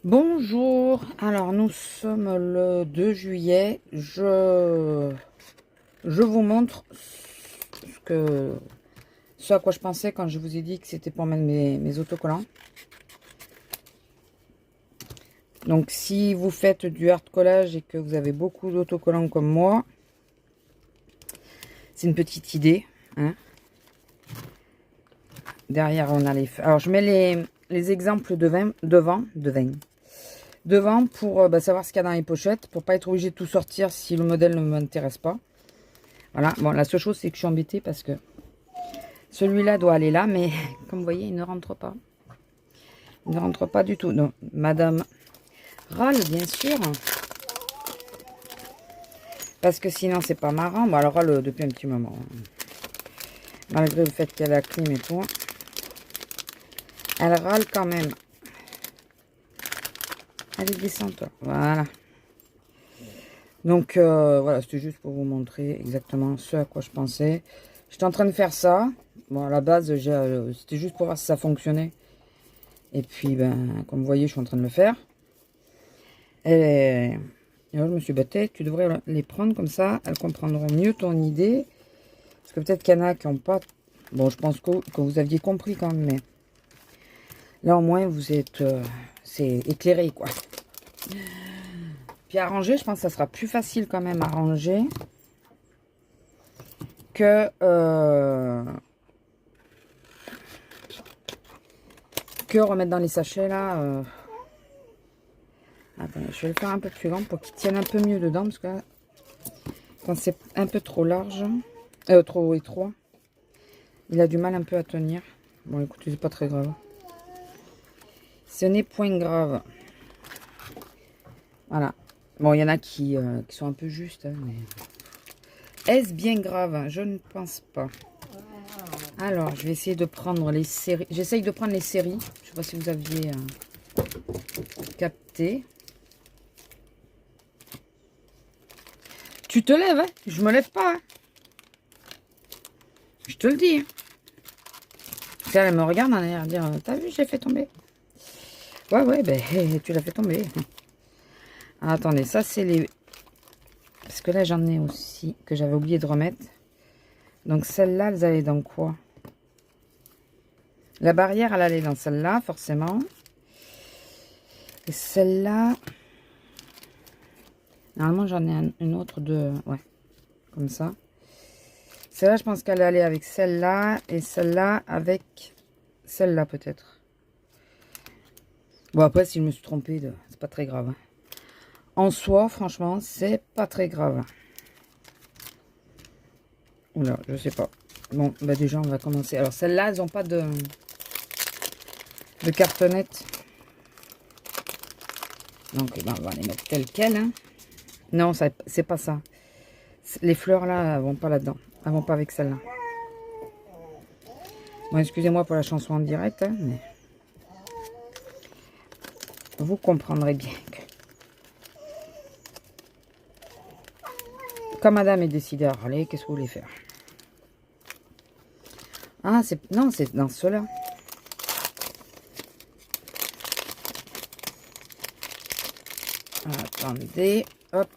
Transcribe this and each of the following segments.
Bonjour, alors nous sommes le 2 juillet, je vous montre ce à quoi je pensais quand je vous ai dit que c'était pour mettre mes autocollants. Donc si vous faites du hard collage et que vous avez beaucoup d'autocollants comme moi, c'est une petite idée, hein. Derrière on a les... Alors je mets les exemples devant pour savoir ce qu'il y a dans les pochettes, pour pas être obligé de tout sortir si le modèle ne m'intéresse pas. Voilà, bon, la seule chose c'est que je suis embêtée parce que celui-là doit aller là, mais comme vous voyez, il ne rentre pas. Il ne rentre pas du tout. Donc, madame râle, bien sûr. Parce que sinon, c'est pas marrant. Bon, elle râle depuis un petit moment. Malgré le fait qu'elle a la clim et tout. Elle râle quand même. Allez, descends, toi. Voilà. Donc, voilà, c'était juste pour vous montrer exactement ce à quoi je pensais. J'étais en train de faire ça. Bon, à la base, c'était juste pour voir si ça fonctionnait. Et puis, ben, comme vous voyez, je suis en train de le faire. Et alors, je me suis battue, tu devrais les prendre comme ça. Elles comprendront mieux ton idée. Parce que peut-être qu'il y en a qui n'ont pas... Bon, je pense que vous aviez compris quand même. Mais là, au moins, vous êtes... c'est éclairé, quoi. Puis à ranger, je pense que ça sera plus facile quand même à ranger que... que remettre dans les sachets, là. Attendez, je vais le faire un peu plus grand pour qu'il tienne un peu mieux dedans. Parce que là, quand c'est un peu trop large, trop étroit, il a du mal un peu à tenir. Bon, écoutez, c'est pas très grave. Ce n'est point grave. Voilà. Bon, il y en a qui sont un peu justes. Hein, mais... Est-ce bien grave? Je ne pense pas. Alors, je vais essayer de prendre les séries. J'essaye de prendre les séries. Je sais pas si vous aviez capté. Tu te lèves, hein? Je me lève pas. Hein? Je te le dis. Hein? Elle me regarde en arrière dire, t'as vu, j'ai fait tomber. Ouais, ben, tu l'as fait tomber. Ah, attendez, ça c'est les... Parce que là, j'en ai aussi que j'avais oublié de remettre. Donc, celle-là, elles allaient dans quoi? La barrière, elle allait dans celle-là, forcément. Et celle-là... Normalement, j'en ai une autre de... Ouais, comme ça. Celle-là, je pense qu'elle allait avec celle-là. Et celle-là avec celle-là, peut-être. Bon, après, si je me suis trompée, c'est pas très grave. Hein. En soi, franchement, c'est pas très grave. Oula, je sais pas. Bon, bah déjà, on va commencer. Alors, celles-là, elles n'ont pas de cartonnette. Donc, ben, on va les mettre telles quelles. Hein. Non, c'est pas ça. Les fleurs, là, elles vont pas là-dedans. Elles vont pas avec celle-là. Bon, excusez-moi pour la chanson en direct, hein, mais... Vous comprendrez bien que... Quand madame est décidée à râler, qu'est-ce que vous voulez faire? Ah, c'est... Non, c'est dans ceux-là. Attendez, hop.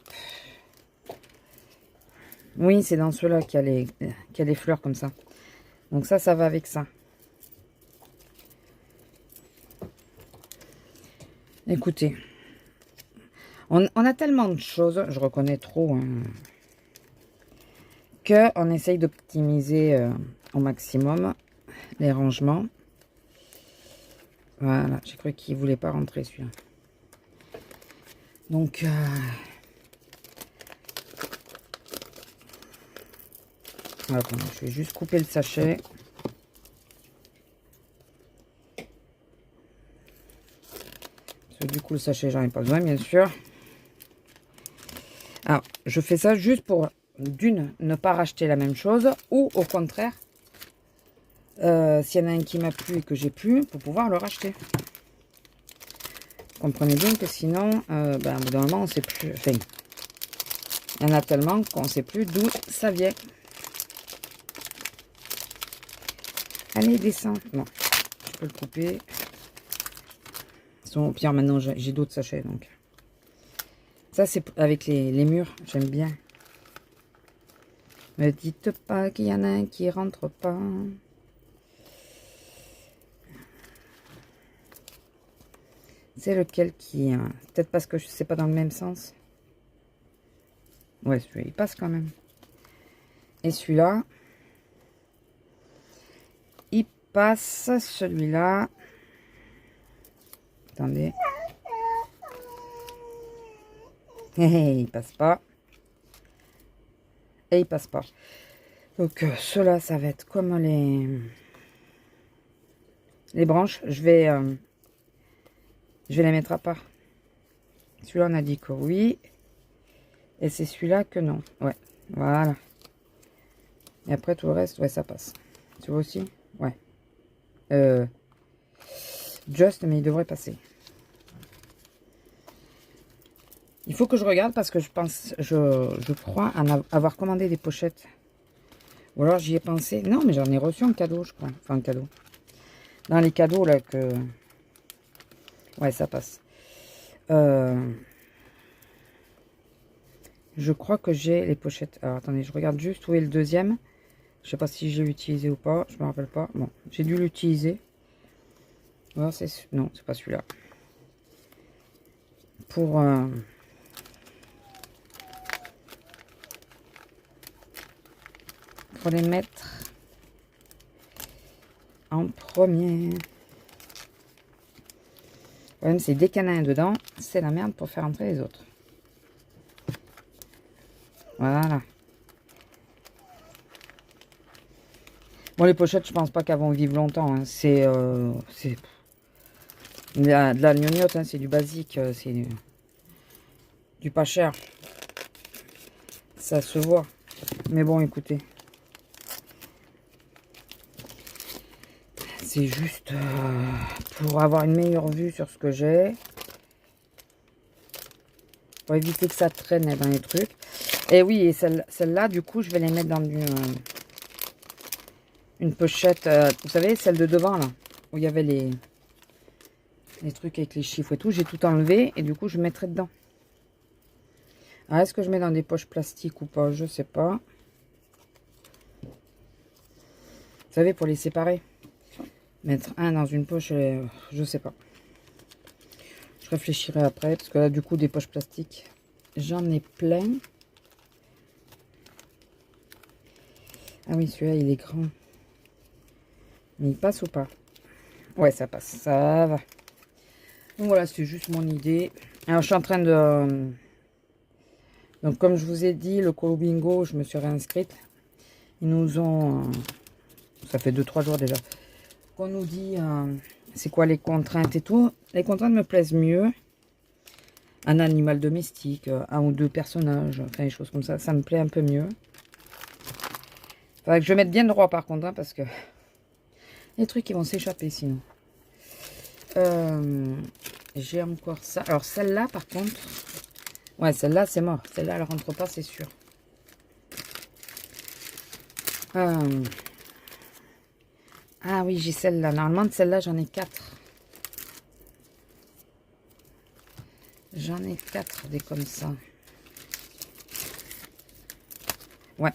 Oui, c'est dans ceux-là qu'il y a les fleurs comme ça. Donc ça va avec ça. Écoutez, on a tellement de choses, je reconnais trop, hein, qu'on essaye d'optimiser au maximum les rangements. Voilà, j'ai cru qu'il ne voulait pas rentrer celui-là. Donc, voilà, je vais juste couper le sachet. Parce que du coup, le sachet, j'en ai pas besoin, bien sûr. Alors, je fais ça juste pour, d'une, ne pas racheter la même chose, ou au contraire, s'il y en a un qui m'a plu et que j'ai plus, pour pouvoir le racheter. Comprenez bien que sinon, au bout d'un moment, on ne sait plus. Enfin, il y en a tellement qu'on ne sait plus d'où ça vient. Allez, descends. Non, je peux le couper. sont... Puis maintenant, j'ai d'autres sachets, donc. Ça, c'est avec les murs. J'aime bien. Me dites pas qu'il y en a un qui rentre pas. C'est lequel qui... Peut-être parce que je sais pas dans le même sens. Ouais, celui-là, il passe quand même. Et celui-là, il passe. Celui-là... Attendez. Il passe pas. Et il passe pas. Donc, ceux-là, ça va être comme les branches. Je vais les mettre à part. Celui-là, on a dit que oui. Et c'est celui-là que non. Ouais, voilà. Et après, tout le reste, ouais, ça passe. Tu vois aussi? Ouais. Just, mais il devrait passer. Il faut que je regarde parce que je pense, je crois avoir commandé des pochettes. Ou alors j'y ai pensé. Non, mais j'en ai reçu un cadeau, je crois. Enfin, un cadeau. Dans les cadeaux, là, que... Ouais, ça passe. Je crois que j'ai les pochettes. Alors, attendez, je regarde juste où est le deuxième. Je sais pas si j'ai utilisé ou pas. Je me rappelle pas. Bon, j'ai dû l'utiliser. Non, c'est pas celui-là. Pour les mettre en premier. Le problème, c'est dès qu'il y en a un dedans, c'est la merde pour faire entrer les autres. Voilà. Bon, les pochettes, je pense pas qu'elles vont vivre longtemps. Hein. C'est de la gnognotte, hein. C'est du basique. C'est du pas cher. Ça se voit. Mais bon, écoutez. C'est juste pour avoir une meilleure vue sur ce que j'ai. Pour éviter que ça traîne dans les trucs. Et oui, et celle-là, du coup, je vais les mettre dans une pochette. Vous savez, celle de devant, là. Où il y avait les trucs avec les chiffres et tout. J'ai tout enlevé et du coup, je mettrai dedans. Alors, est-ce que je mets dans des poches plastiques ou pas? Je sais pas. Vous savez, pour les séparer. Mettre un dans une poche, je sais pas. Je réfléchirai après, parce que là, du coup, des poches plastiques, j'en ai plein. Ah oui, celui-là, il est grand. Mais il passe ou pas? Ouais, ça passe, ça va. Donc voilà, c'est juste mon idée. Alors, je suis en train de... Donc, comme je vous ai dit, le Colo Bingo, je me suis réinscrite. Ils nous ont... Ça fait 2-3 jours déjà. Qu'on nous dit... c'est quoi les contraintes et tout. Les contraintes me plaisent mieux. Un animal domestique, un ou deux personnages, enfin des choses comme ça. Ça me plaît un peu mieux. Faudrait que je mette bien droit par contre, hein, parce que... Les trucs, ils vont s'échapper sinon. J'ai encore ça. Alors celle-là, par contre... Ouais, celle-là, c'est mort. Celle-là, elle rentre pas, c'est sûr. Ah oui, j'ai celle-là. Normalement, de celle-là, j'en ai 4. J'en ai 4 des comme ça. Ouais.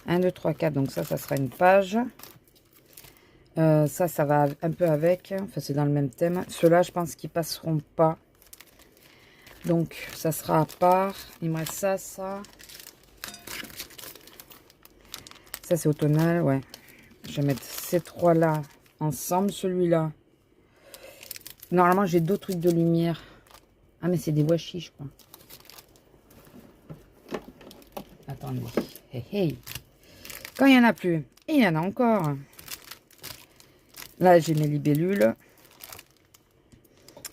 1, 2, 3, 4. Donc ça sera une page. Ça va un peu avec. Enfin, c'est dans le même thème. Ceux-là, je pense qu'ils passeront pas. Donc, ça sera à part. Il me reste ça. Ça, c'est automnal, ouais. Je vais mettre ces trois-là ensemble. Celui-là. Normalement, j'ai d'autres trucs de lumière. Ah, mais c'est des washi, je crois. Attendez. Hey, hey. Quand il n'y en a plus. Et il y en a encore. Là, j'ai mes libellules.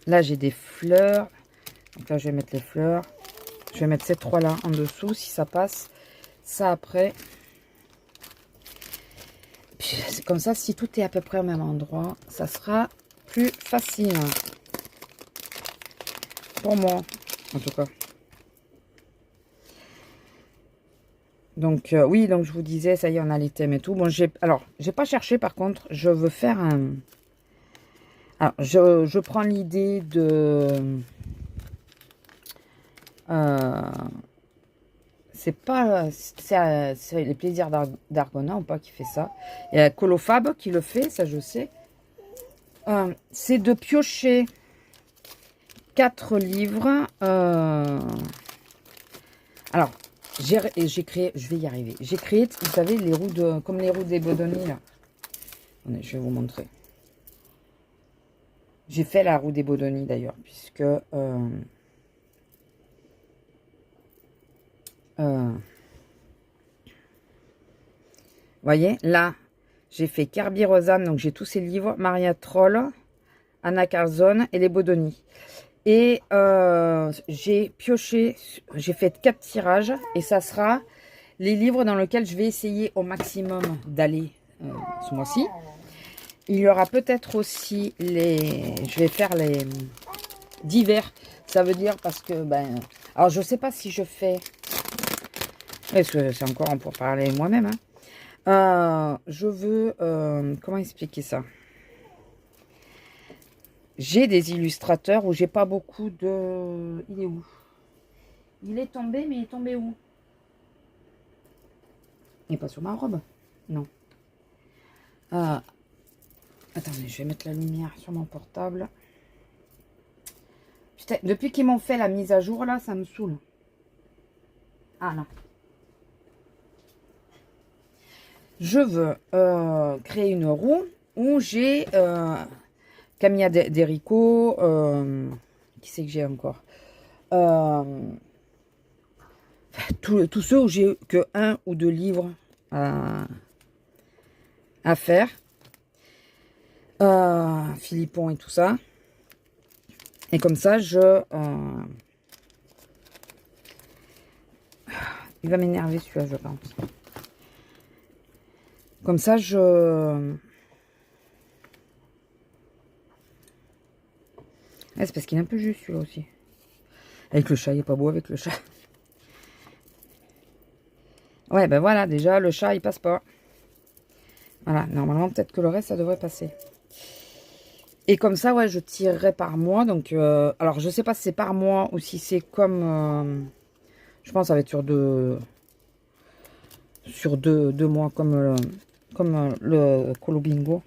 Là, j'ai des fleurs. Donc là, je vais mettre les fleurs. Je vais mettre ces trois-là en dessous, si ça passe. Ça, après. Puis, c'est comme ça, si tout est à peu près au même endroit, ça sera plus facile. Pour moi, en tout cas. Donc, oui, donc je vous disais, ça y est, on a les thèmes et tout. Bon, j'ai pas cherché, par contre. Je veux faire Alors, je prends l'idée de... c'est pas... C'est les plaisirs d'Argona ou pas qui fait ça. Il y a Colofab qui le fait, ça je sais. C'est de piocher 4 livres. Alors, j'ai créé... Je vais y arriver. J'ai créé, vous savez, les roues de... Comme les roues des Bodoni, là. Attendez, je vais vous montrer. J'ai fait la roue des Bodoni d'ailleurs, puisque voyez, là, j'ai fait Kirby Rosanne, donc j'ai tous ces livres, Maria Troll, Anna Carlson et les Bodoni. Et j'ai pioché, j'ai fait 4 tirages, et ça sera les livres dans lesquels je vais essayer au maximum d'aller ce mois-ci. Il y aura peut-être aussi les... Je vais faire les divers. Ça veut dire parce que... ben, alors, je ne sais pas si je fais... Est-ce que c'est encore pour parler moi-même, hein. Je veux... comment expliquer ça? J'ai des illustrateurs où j'ai pas beaucoup de... Il est où? Il est tombé, mais il est tombé où? Il n'est pas sur ma robe? Non. Attendez, je vais mettre la lumière sur mon portable. Putain, depuis qu'ils m'ont fait la mise à jour, là, ça me saoule. Ah non. Je veux créer une roue où j'ai Camilla Derico. Qui c'est que j'ai encore? Tous ceux où j'ai que 1 ou 2 livres à faire. Philippon et tout ça. Et comme ça, il va m'énerver celui-là, je pense. Comme ça, c'est parce qu'il est un peu juste celui-là aussi. Avec le chat, il est pas beau avec le chat. Ouais, ben voilà, déjà, le chat, il passe pas. Voilà, normalement, peut-être que le reste, ça devrait passer. Et comme ça, ouais, je tirerai par mois. Donc, alors, je sais pas si c'est par mois ou si c'est comme... je pense que ça va être sur deux mois, comme le Colo Bingo.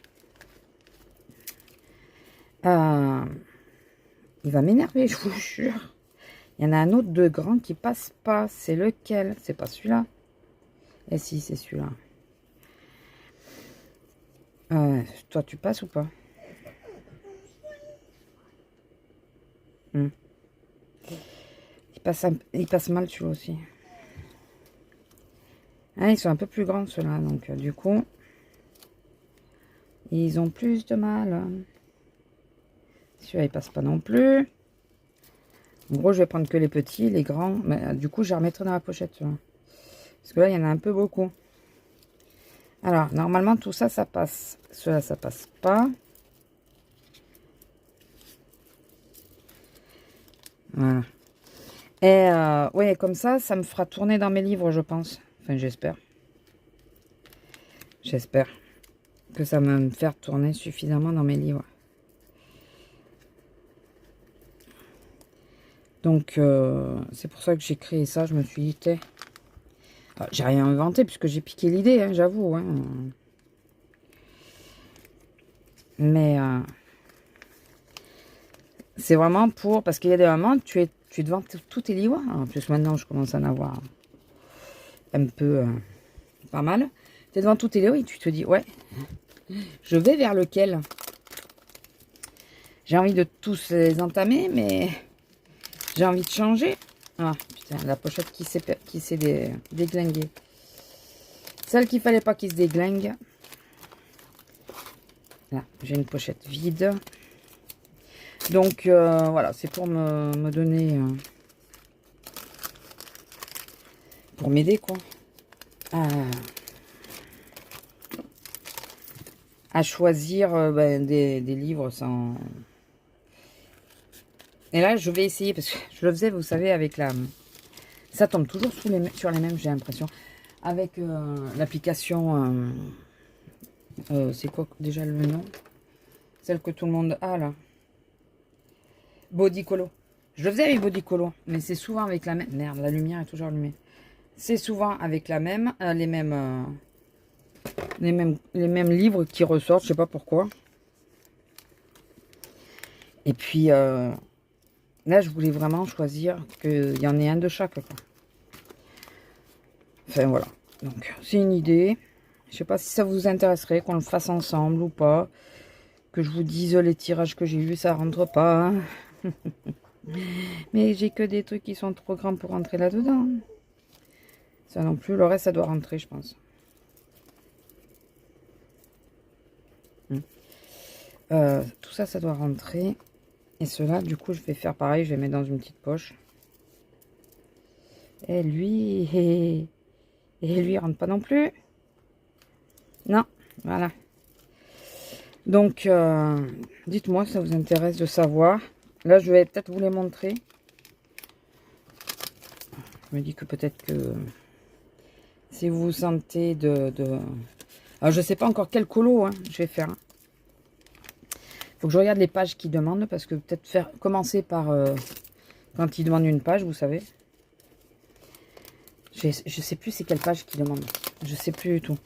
Il va m'énerver, je vous jure. Il y en a un autre de grand qui passe pas. C'est lequel? C'est pas celui-là. Eh si, c'est celui-là. Toi, tu passes ou pas? Il passe mal celui-là aussi. Ah, ils sont un peu plus grands ceux-là. Donc, du coup, ils ont plus de mal. Celui-là, il passe pas non plus. En gros, je vais prendre que les petits, les grands. Mais du coup, je les remettrai dans la pochette. Tu vois. Parce que là, il y en a un peu beaucoup. Alors, normalement, tout ça, ça passe. Ceux-là, ça passe pas. Voilà. Et ouais, comme ça me fera tourner dans mes livres, je pense. Enfin, j'espère. J'espère que ça va me faire tourner suffisamment dans mes livres. Donc, c'est pour ça que j'ai créé ça. Je me suis dit, j'ai rien inventé puisque j'ai piqué l'idée, hein, j'avoue. Hein. Mais c'est vraiment pour... Parce qu'il y a des moments, tu es devant tous tes livres. En plus, maintenant, je commence à en avoir un peu pas mal. Tu es devant tous tes livres et tu te dis, ouais, je vais vers lequel? J'ai envie de tous les entamer, mais j'ai envie de changer. Ah, putain, la pochette qui s'est déglinguée. Celle qu'il fallait pas qu'il se déglingue. Là, j'ai une pochette vide. Donc, voilà, c'est pour me donner... pour m'aider, quoi. À choisir ben, des livres sans... Et là, je vais essayer, parce que je le faisais, vous savez, avec la... Ça tombe toujours sur les mêmes, j'ai l'impression. Avec l'application... c'est quoi déjà le nom? Celle que tout le monde a, là. Body Colo. Je le faisais avec Body Colo, mais c'est souvent avec la même... Merde, la lumière est toujours allumée. C'est souvent avec la même, les mêmes livres qui ressortent, je sais pas pourquoi. Et puis, là, je voulais vraiment choisir qu'il y en ait un de chaque, quoi. Enfin, voilà. Donc, c'est une idée. Je sais pas si ça vous intéresserait qu'on le fasse ensemble ou pas. Que je vous dise les tirages que j'ai eus, ça rentre pas. Hein. Mais j'ai que des trucs qui sont trop grands pour rentrer là-dedans. Ça non plus, le reste, ça doit rentrer, je pense. Tout ça, ça doit rentrer. Et cela, du coup, je vais faire pareil. Je vais mettre dans une petite poche. Et lui... Et lui, il rentre pas non plus. Non, voilà. Donc, dites-moi si ça vous intéresse de savoir. Là, je vais peut-être vous les montrer. Je me dis que peut-être que si vous vous sentez Alors, je sais pas encore quel colo hein, je vais faire. Faut que je regarde les pages qui demandent, parce que peut-être commencer par quand ils demandent une page, vous savez. Je sais plus c'est quelle page qu'ils demandent. Je sais plus du tout.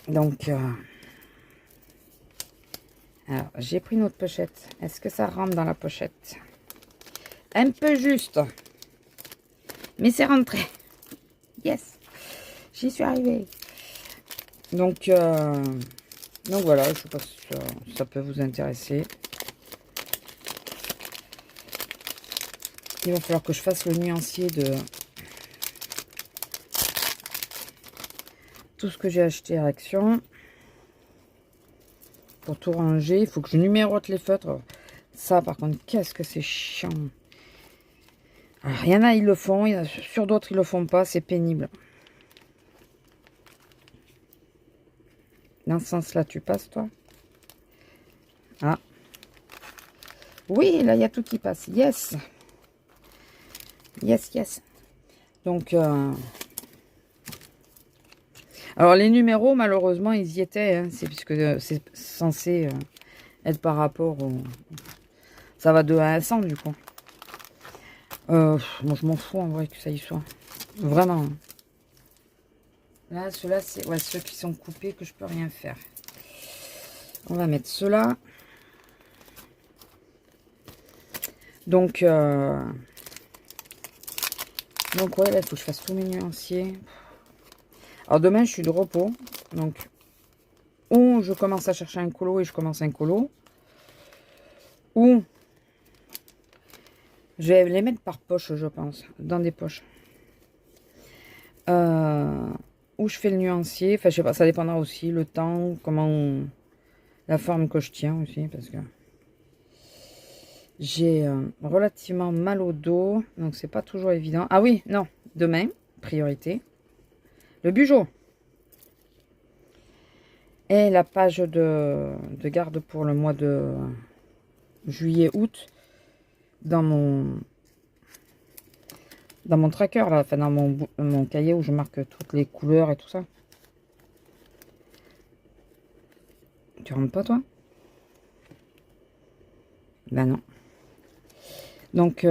Donc, alors, j'ai pris notre pochette. Est-ce que ça rentre dans la pochette? Un peu juste. Mais c'est rentré. Yes. J'y suis arrivée. Donc voilà, je sais pas si ça peut vous intéresser. Il va falloir que je fasse le nuancier de tout ce que j'ai acheté à Action. Pour tout ranger, il faut que je numérote les feutres. Ça, par contre, qu'est-ce que c'est chiant. Alors, il y en a, ils le font. Sur d'autres, ils le font pas. C'est pénible. Dans ce sens-là, tu passes, toi? Ah. Oui, là, il y a tout qui passe. Yes. Yes, yes. Donc, alors, les numéros, malheureusement, ils y étaient. Hein. C'est puisque c'est censé être par rapport au... Ça va de 1 à 100, du coup. Moi, je m'en fous, en vrai, que ça y soit. Vraiment. Là, ceux-là, c'est ouais, ceux qui sont coupés que je peux rien faire. On va mettre ceux-là. Donc ouais, là, il faut que je fasse tous mes nuanciers. Alors, demain, je suis de repos. Donc, ou je commence à chercher un colo et je commence un colo. Ou je vais les mettre par poche, je pense. Dans des poches. Ou je fais le nuancier. Enfin, je sais pas, ça dépendra aussi. Le temps, comment... La forme que je tiens aussi, parce que... J'ai relativement mal au dos. Donc, c'est pas toujours évident. Ah oui, non. Demain, priorité. Le Bugeot. Et la page de garde pour le mois de juillet-août dans mon tracker, là, enfin dans mon cahier où je marque toutes les couleurs et tout ça. Tu rentres pas, toi? Ben non. Donc,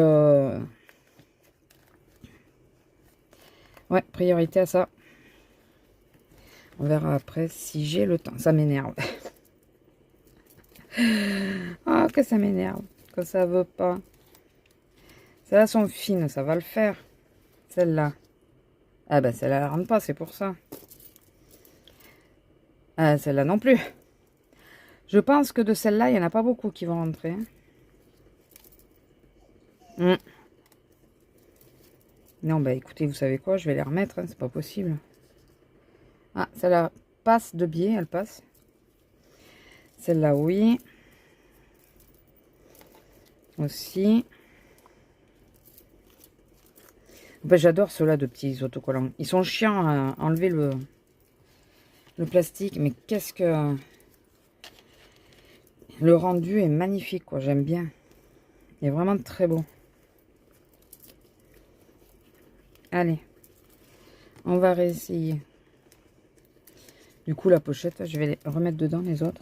ouais, priorité à ça. On verra après si j'ai le temps. Ça m'énerve. Ah, que ça m'énerve. Que ça veut pas. Celles-là sont fines, ça va le faire. Celle-là. Ah ben celle-là, elle rentre pas, c'est pour ça. Ah, celle-là non plus. Je pense que de celle-là, il n'y en a pas beaucoup qui vont rentrer. Non, bah écoutez, vous savez quoi, je vais les remettre, hein, c'est pas possible. Ah, celle-là passe de biais, elle passe. Celle-là, oui. Aussi. Ben, j'adore ceux-là de petits autocollants. Ils sont chiants à enlever le plastique, mais qu'est-ce que... Le rendu est magnifique, quoi, j'aime bien. Il est vraiment très beau. Allez, on va réessayer. Du coup, la pochette, je vais les remettre dedans, les autres.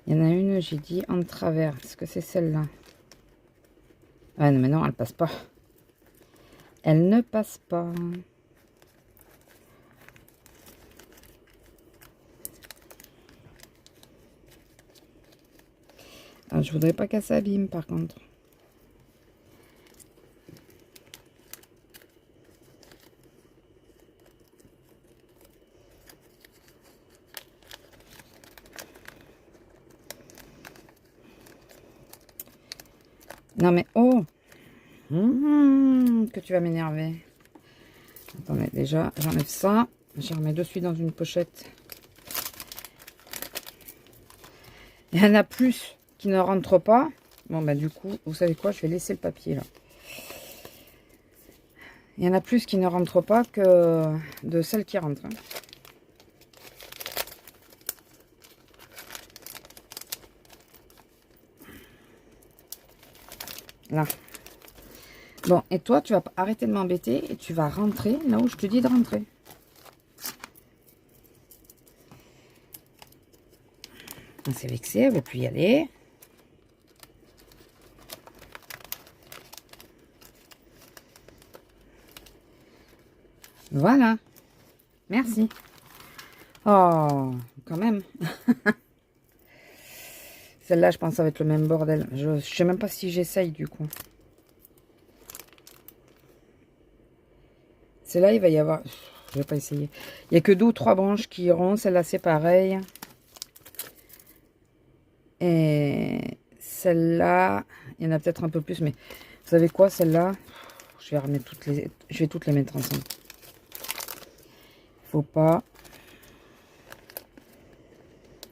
Il y en a une, j'ai dit en travers. Est-ce que c'est celle-là? Ah non, mais non, elle passe pas. Elle ne passe pas. Alors, je voudrais pas qu'elle s'abîme, par contre. Non, mais oh! Que tu vas m'énerver. Attendez, déjà, j'enlève ça. Je remets de suite dans une pochette. Il y en a plus qui ne rentrent pas. Bon, bah du coup, vous savez quoi? Je vais laisser le papier, là. Il y en a plus qui ne rentrent pas que de celles qui rentrent. Hein. Là. Bon, et toi, tu vas arrêter de m'embêter et tu vas rentrer là où je te dis de rentrer. On s'est vexé, elle ne veut plus y aller. Voilà. Merci. Oh, quand même. Celle-là, je pense que ça va être le même bordel. Je ne sais même pas si j'essaye, du coup. Celle-là, il va y avoir... Je vais pas essayer. Il n'y a que 2 ou 3 branches qui iront. Celle-là, c'est pareil. Et celle-là, il y en a peut-être un peu plus. Mais vous savez quoi, celle-là, je vais remettre toutes les... Je vais toutes les mettre ensemble. Faut pas...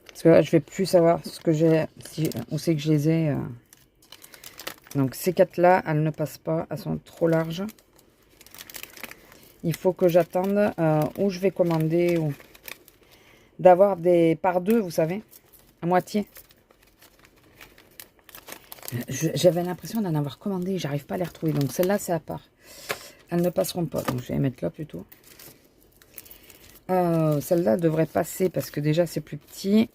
Parce que là, je vais plus savoir ce que j'ai... Si... Où c'est que je les ai. Donc, ces 4-là, elles ne passent pas. Elles sont trop larges. Il faut que j'attende où je vais commander ou d'avoir des par 2, vous savez, à moitié. J'avais l'impression d'en avoir commandé, j'arrive pas à les retrouver. Donc celle-là, c'est à part. Elles ne passeront pas, donc je vais les mettre là plutôt. Celle-là devrait passer parce que déjà c'est plus petit.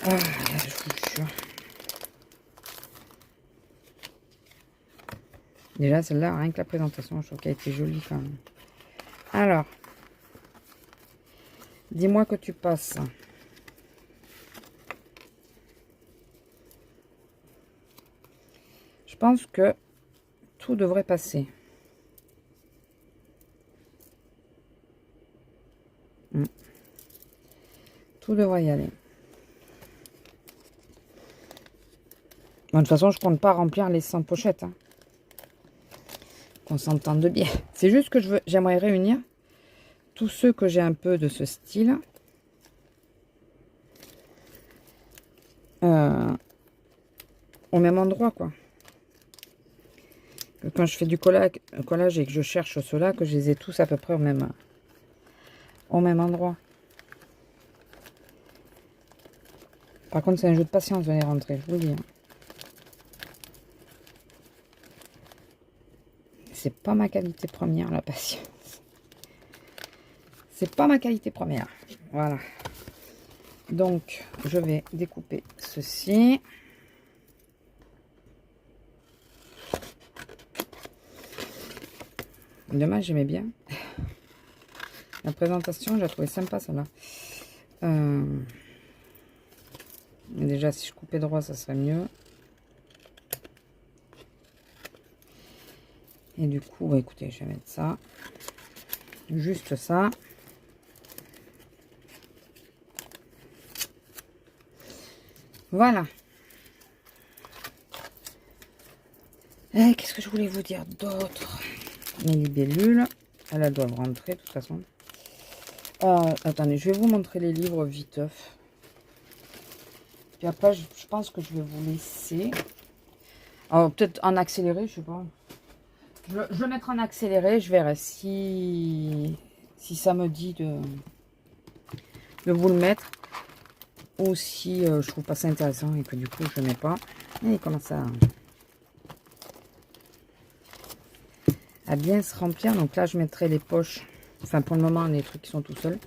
Je vous jure. Déjà, celle-là, rien que la présentation, je trouve qu'elle a été jolie quand même. Alors, dis-moi que tu passes. Je pense que tout devrait passer. Tout devrait y aller. Bon, de toute façon, je compte pas remplir les 100 pochettes. Hein. Qu'on s'entende bien. C'est juste que j'aimerais réunir tous ceux que j'ai un peu de ce style. Au même endroit, quoi. Que quand je fais du collage et que je cherche ceux-là, que je les ai tous à peu près au même endroit. Par contre, c'est un jeu de patience de les rentrer, je vous le dis. Hein. C'est pas ma qualité première, la patience. C'est pas ma qualité première. Voilà. Donc, je vais découper ceci. Dommage, j'aimais bien. La présentation, j'ai trouvé sympa, celle-là. Déjà, si je coupais droit, ça serait mieux. Et du coup, bah, écoutez, je vais mettre ça. Juste ça. Voilà. Qu'est-ce que je voulais vous dire d'autre? Les libellules. Elles doivent rentrer, de toute façon. Attendez, je vais vous montrer les livres viteuf. Puis après, je pense que je vais vous laisser. Alors, peut-être en accéléré, je sais pas. Je vais mettre en accéléré, je verrai si ça me dit de vous le mettre. ou si je trouve pas ça intéressant et que du coup je mets pas. Et il commence à bien se remplir. Donc là je mettrai les poches, enfin pour le moment les trucs qui sont tout seuls.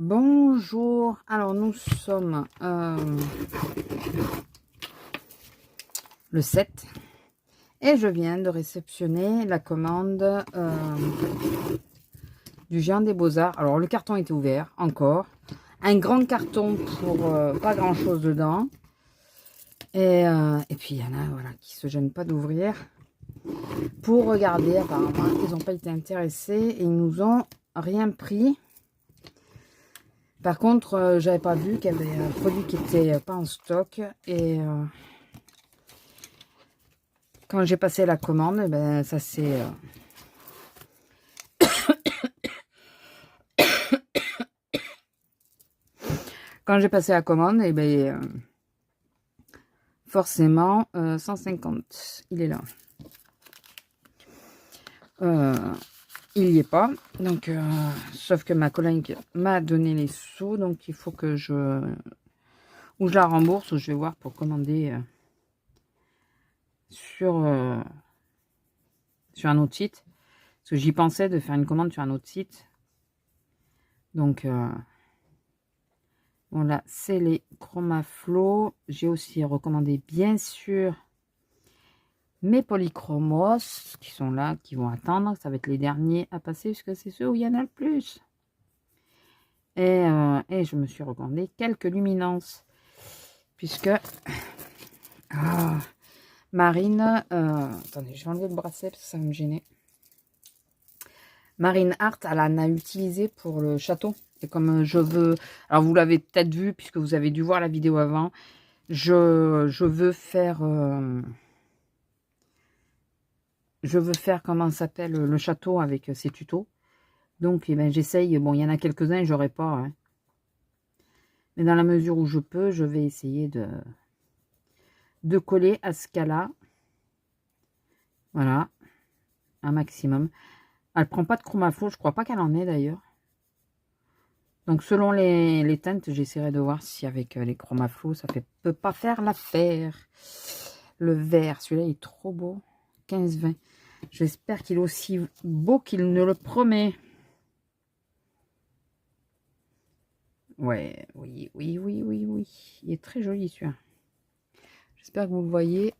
Bonjour, alors nous sommes le 7 et je viens de réceptionner la commande du Géant des Beaux-Arts. Alors le carton était ouvert encore, un grand carton pour pas grand chose dedans et puis il y en a voilà, qui se gênent pas d'ouvrir pour regarder. Apparemment ils n'ont pas été intéressés et ils nous ont rien pris. Par contre, j'avais pas vu qu'il y avait un produit qui était pas en stock et quand j'ai passé la commande, eh ben ça c'est quand j'ai passé la commande, et ben forcément 150, il est là. Il y est pas, donc sauf que ma collègue m'a donné les sous, donc il faut que je la rembourse ou je vais voir pour commander sur un autre site, parce que j'y pensais de faire une commande sur un autre site. Donc voilà, c'est les Chromaflow. J'ai aussi recommandé bien sûr mes polychromos qui sont là, qui vont attendre. Ça va être les derniers à passer puisque c'est ceux où il y en a le plus. Et je me suis recommandé quelques luminances puisque Marine, attendez, je vais enlever le bracelet parce que ça va me gêner. Marine Art, elle en a utilisé pour le château. Et comme je veux, alors vous l'avez peut-être vu puisque vous avez dû voir la vidéo avant, je veux faire comment s'appelle le château avec ces tutos. Donc eh ben, j'essaye, bon il y en a quelques-uns, j'aurai pas, hein. Mais dans la mesure où je peux, je vais essayer de coller à ce cas-là. Voilà, un maximum. Elle prend pas de Chromaflow, je crois pas qu'elle en ait d'ailleurs. Donc selon les teintes, j'essaierai de voir si avec les Chromaflow, ça peut pas faire l'affaire. Le vert, celui-là il est trop beau. 15-20. J'espère qu'il est aussi beau qu'il ne le promet. Ouais, oui. Il est très joli celui-là. J'espère que vous le voyez.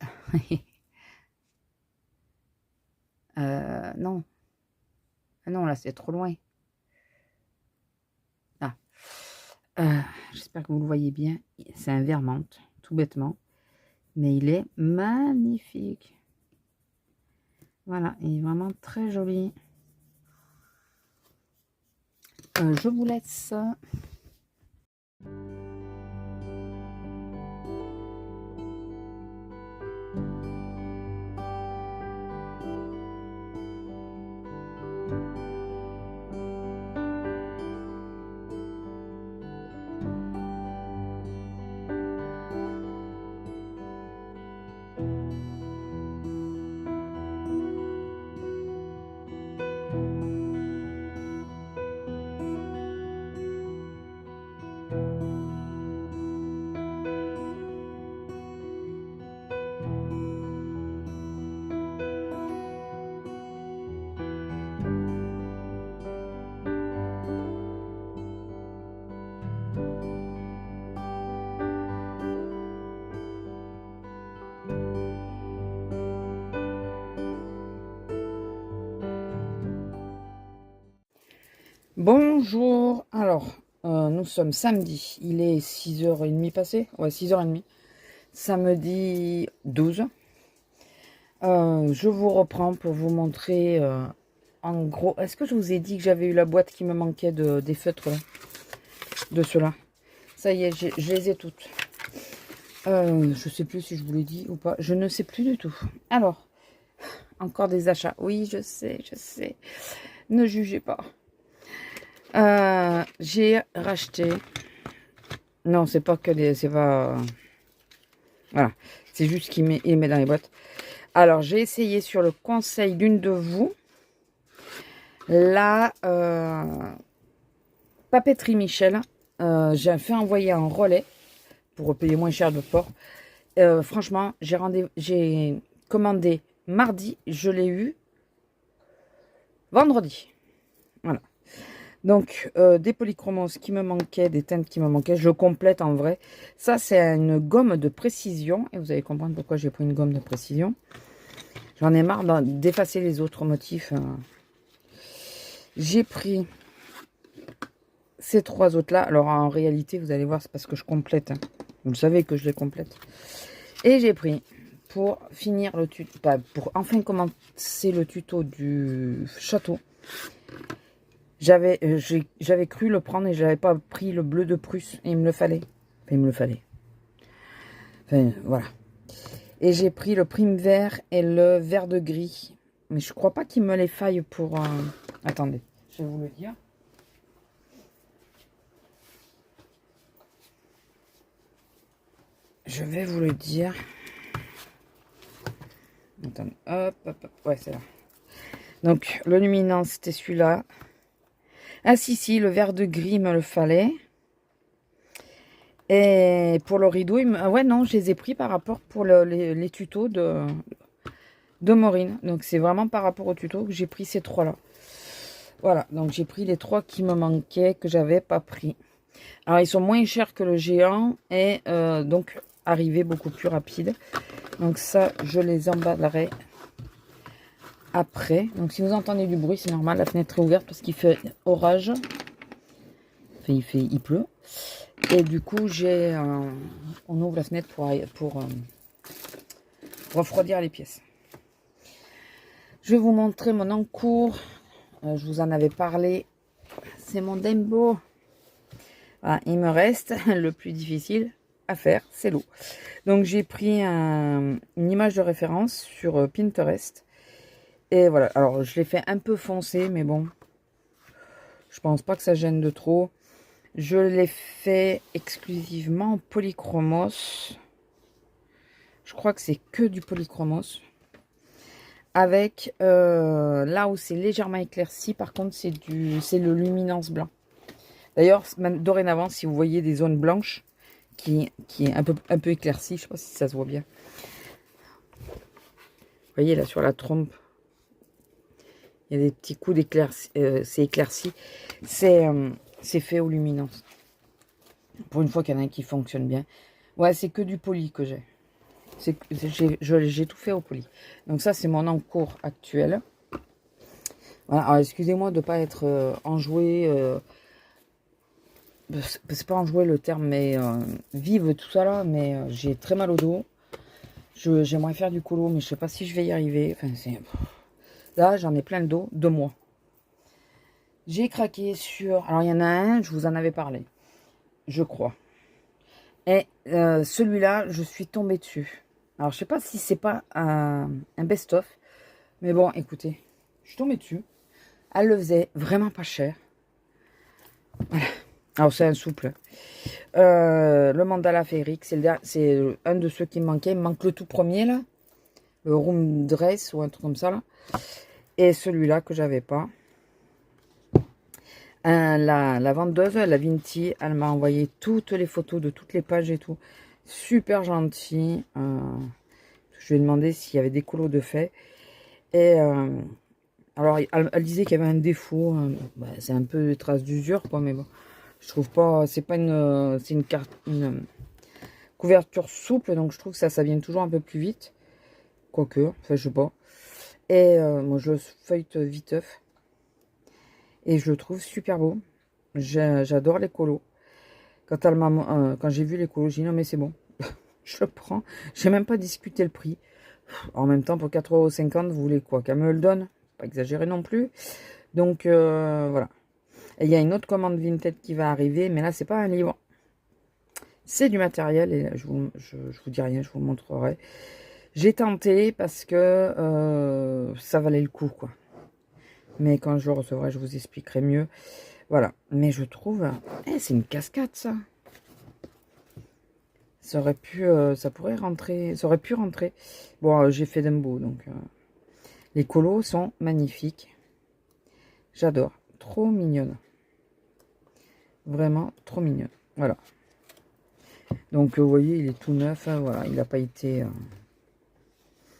Non. Ah non, là c'est trop loin. Ah. J'espère que vous le voyez bien. C'est un vert menthe, tout bêtement. Mais il est magnifique. Voilà, il est vraiment très joli. Je vous laisse. Bonjour. Alors, nous sommes samedi. Il est 6h30 passé. Ouais, 6h30. Samedi 12. Je vous reprends pour vous montrer en gros. Est-ce que je vous ai dit que j'avais eu la boîte qui me manquait des feutres là, de ceux-là? Ça y est, je les ai toutes. Je sais plus si je vous l'ai dit ou pas. Je ne sais plus du tout. Alors, encore des achats. Oui, je sais. Ne jugez pas. J'ai racheté. Non, c'est pas que des. C'est pas. Voilà. C'est juste qu'il met dans les boîtes. Alors, j'ai essayé sur le conseil d'une de vous la papeterie Michel. J'ai fait envoyer un relais pour payer moins cher de port. Franchement, j'ai commandé mardi. Je l'ai eu vendredi. Voilà. Donc, des polychromos qui me manquaient, des teintes qui me manquaient, je complète en vrai. Ça, c'est une gomme de précision. Et vous allez comprendre pourquoi j'ai pris une gomme de précision. J'en ai marre d'effacer les autres motifs. J'ai pris ces trois autres-là. Alors, en réalité, vous allez voir, c'est parce que je complète. Hein. Vous le savez que je les complète. Et j'ai pris, pour finir le tuto, pour enfin commencer le tuto du château, j'avais cru le prendre et je n'avais pas pris le bleu de Prusse. Et il me le fallait. Enfin, il me le fallait. Enfin, voilà. Et j'ai pris le prime vert et le vert de gris. Mais je crois pas qu'il me les faille pour... Attendez, je vais vous le dire. Je vais vous le dire. Attendez, hop. Ouais, c'est là. Donc, le luminant, c'était celui-là. Ah si, le vert de gris, il me le fallait. Et pour le rideau, ouais, non, je les ai pris par rapport pour les tutos de Maureen. Donc, c'est vraiment par rapport au tuto que j'ai pris ces trois-là. Voilà, donc j'ai pris les trois qui me manquaient, que j'avais pas pris. Alors, ils sont moins chers que le géant et donc arrivés beaucoup plus rapide. Donc ça, je les emballerai après. Donc, si vous entendez du bruit, c'est normal, la fenêtre est ouverte parce qu'il fait orage. Enfin, il pleut. Et du coup, on ouvre la fenêtre pour refroidir les pièces. Je vais vous montrer mon encours. Je vous en avais parlé. C'est mon Dembo. Voilà, il me reste le plus difficile à faire, c'est l'eau. Donc, j'ai pris une image de référence sur Pinterest. Et voilà. Alors, je l'ai fait un peu foncé, mais bon. Je pense pas que ça gêne de trop. Je l'ai fait exclusivement en polychromos. Je crois que c'est que du polychromos. Avec, là où c'est légèrement éclairci, par contre, c'est le luminance blanc. D'ailleurs, dorénavant, si vous voyez des zones blanches qui est un peu éclairci, je sais pas si ça se voit bien. Vous voyez là sur la trompe, il y a des petits coups d'éclairci, c'est éclairci. C'est fait aux luminances. Pour une fois qu'il y en a un qui fonctionne bien. Ouais, c'est que du poly que j'ai. J'ai tout fait au poly. Donc ça, c'est mon encours actuel. Voilà, alors excusez-moi de ne pas être enjoué. C'est pas enjoué le terme, mais vive tout ça là. Mais j'ai très mal au dos. J'aimerais faire du colo, mais je sais pas si je vais y arriver. Enfin, là, j'en ai plein le dos, 2 mois. J'ai craqué sur... Alors, il y en a un, je vous en avais parlé. Je crois. Et celui-là, je suis tombée dessus. Alors, je sais pas si c'est pas un best-of. Mais bon, écoutez. Je suis tombée dessus. Elle le faisait vraiment pas cher. Voilà. Alors, c'est un souple. Le mandala féerique, c'est un de ceux qui me manquait. Il me manque le tout premier, là. Le room dress ou un truc comme ça, là. Et celui-là que j'avais pas. La vendeuse, la Vinti, elle m'a envoyé toutes les photos de toutes les pages et tout. Super gentil. Je lui ai demandé s'il y avait des colos de fait. Et alors, elle disait qu'il y avait un défaut. Bah, c'est un peu des traces d'usure, quoi. Mais bon, je trouve pas. C'est pas c'est une couverture souple. Donc, je trouve que ça vient toujours un peu plus vite. Quoique, enfin, je sais pas. Et moi, je feuillete viteuf. Et je le trouve super beau. J'adore les colos. Quand j'ai vu les colos, j'ai dit non mais c'est bon. Je le prends. J'ai même pas discuté le prix. En même temps, pour 4,50 €, vous voulez quoi? Qu'elle me le donne? Pas exagéré non plus. Donc voilà. Et il y a une autre commande Vinted qui va arriver, mais là c'est pas un livre. C'est du matériel et je vous dis rien, je vous montrerai. J'ai tenté parce que ça valait le coup, quoi. Mais quand je le recevrai, je vous expliquerai mieux. Voilà. Mais je trouve... c'est une cascade, ça. Ça aurait pu... ça pourrait rentrer... Ça aurait pu rentrer. Bon, j'ai fait Dumbo, donc... les colos sont magnifiques. J'adore. Trop mignonne. Vraiment trop mignonne. Voilà. Donc, vous voyez, il est tout neuf. Hein, voilà, il n'a pas été...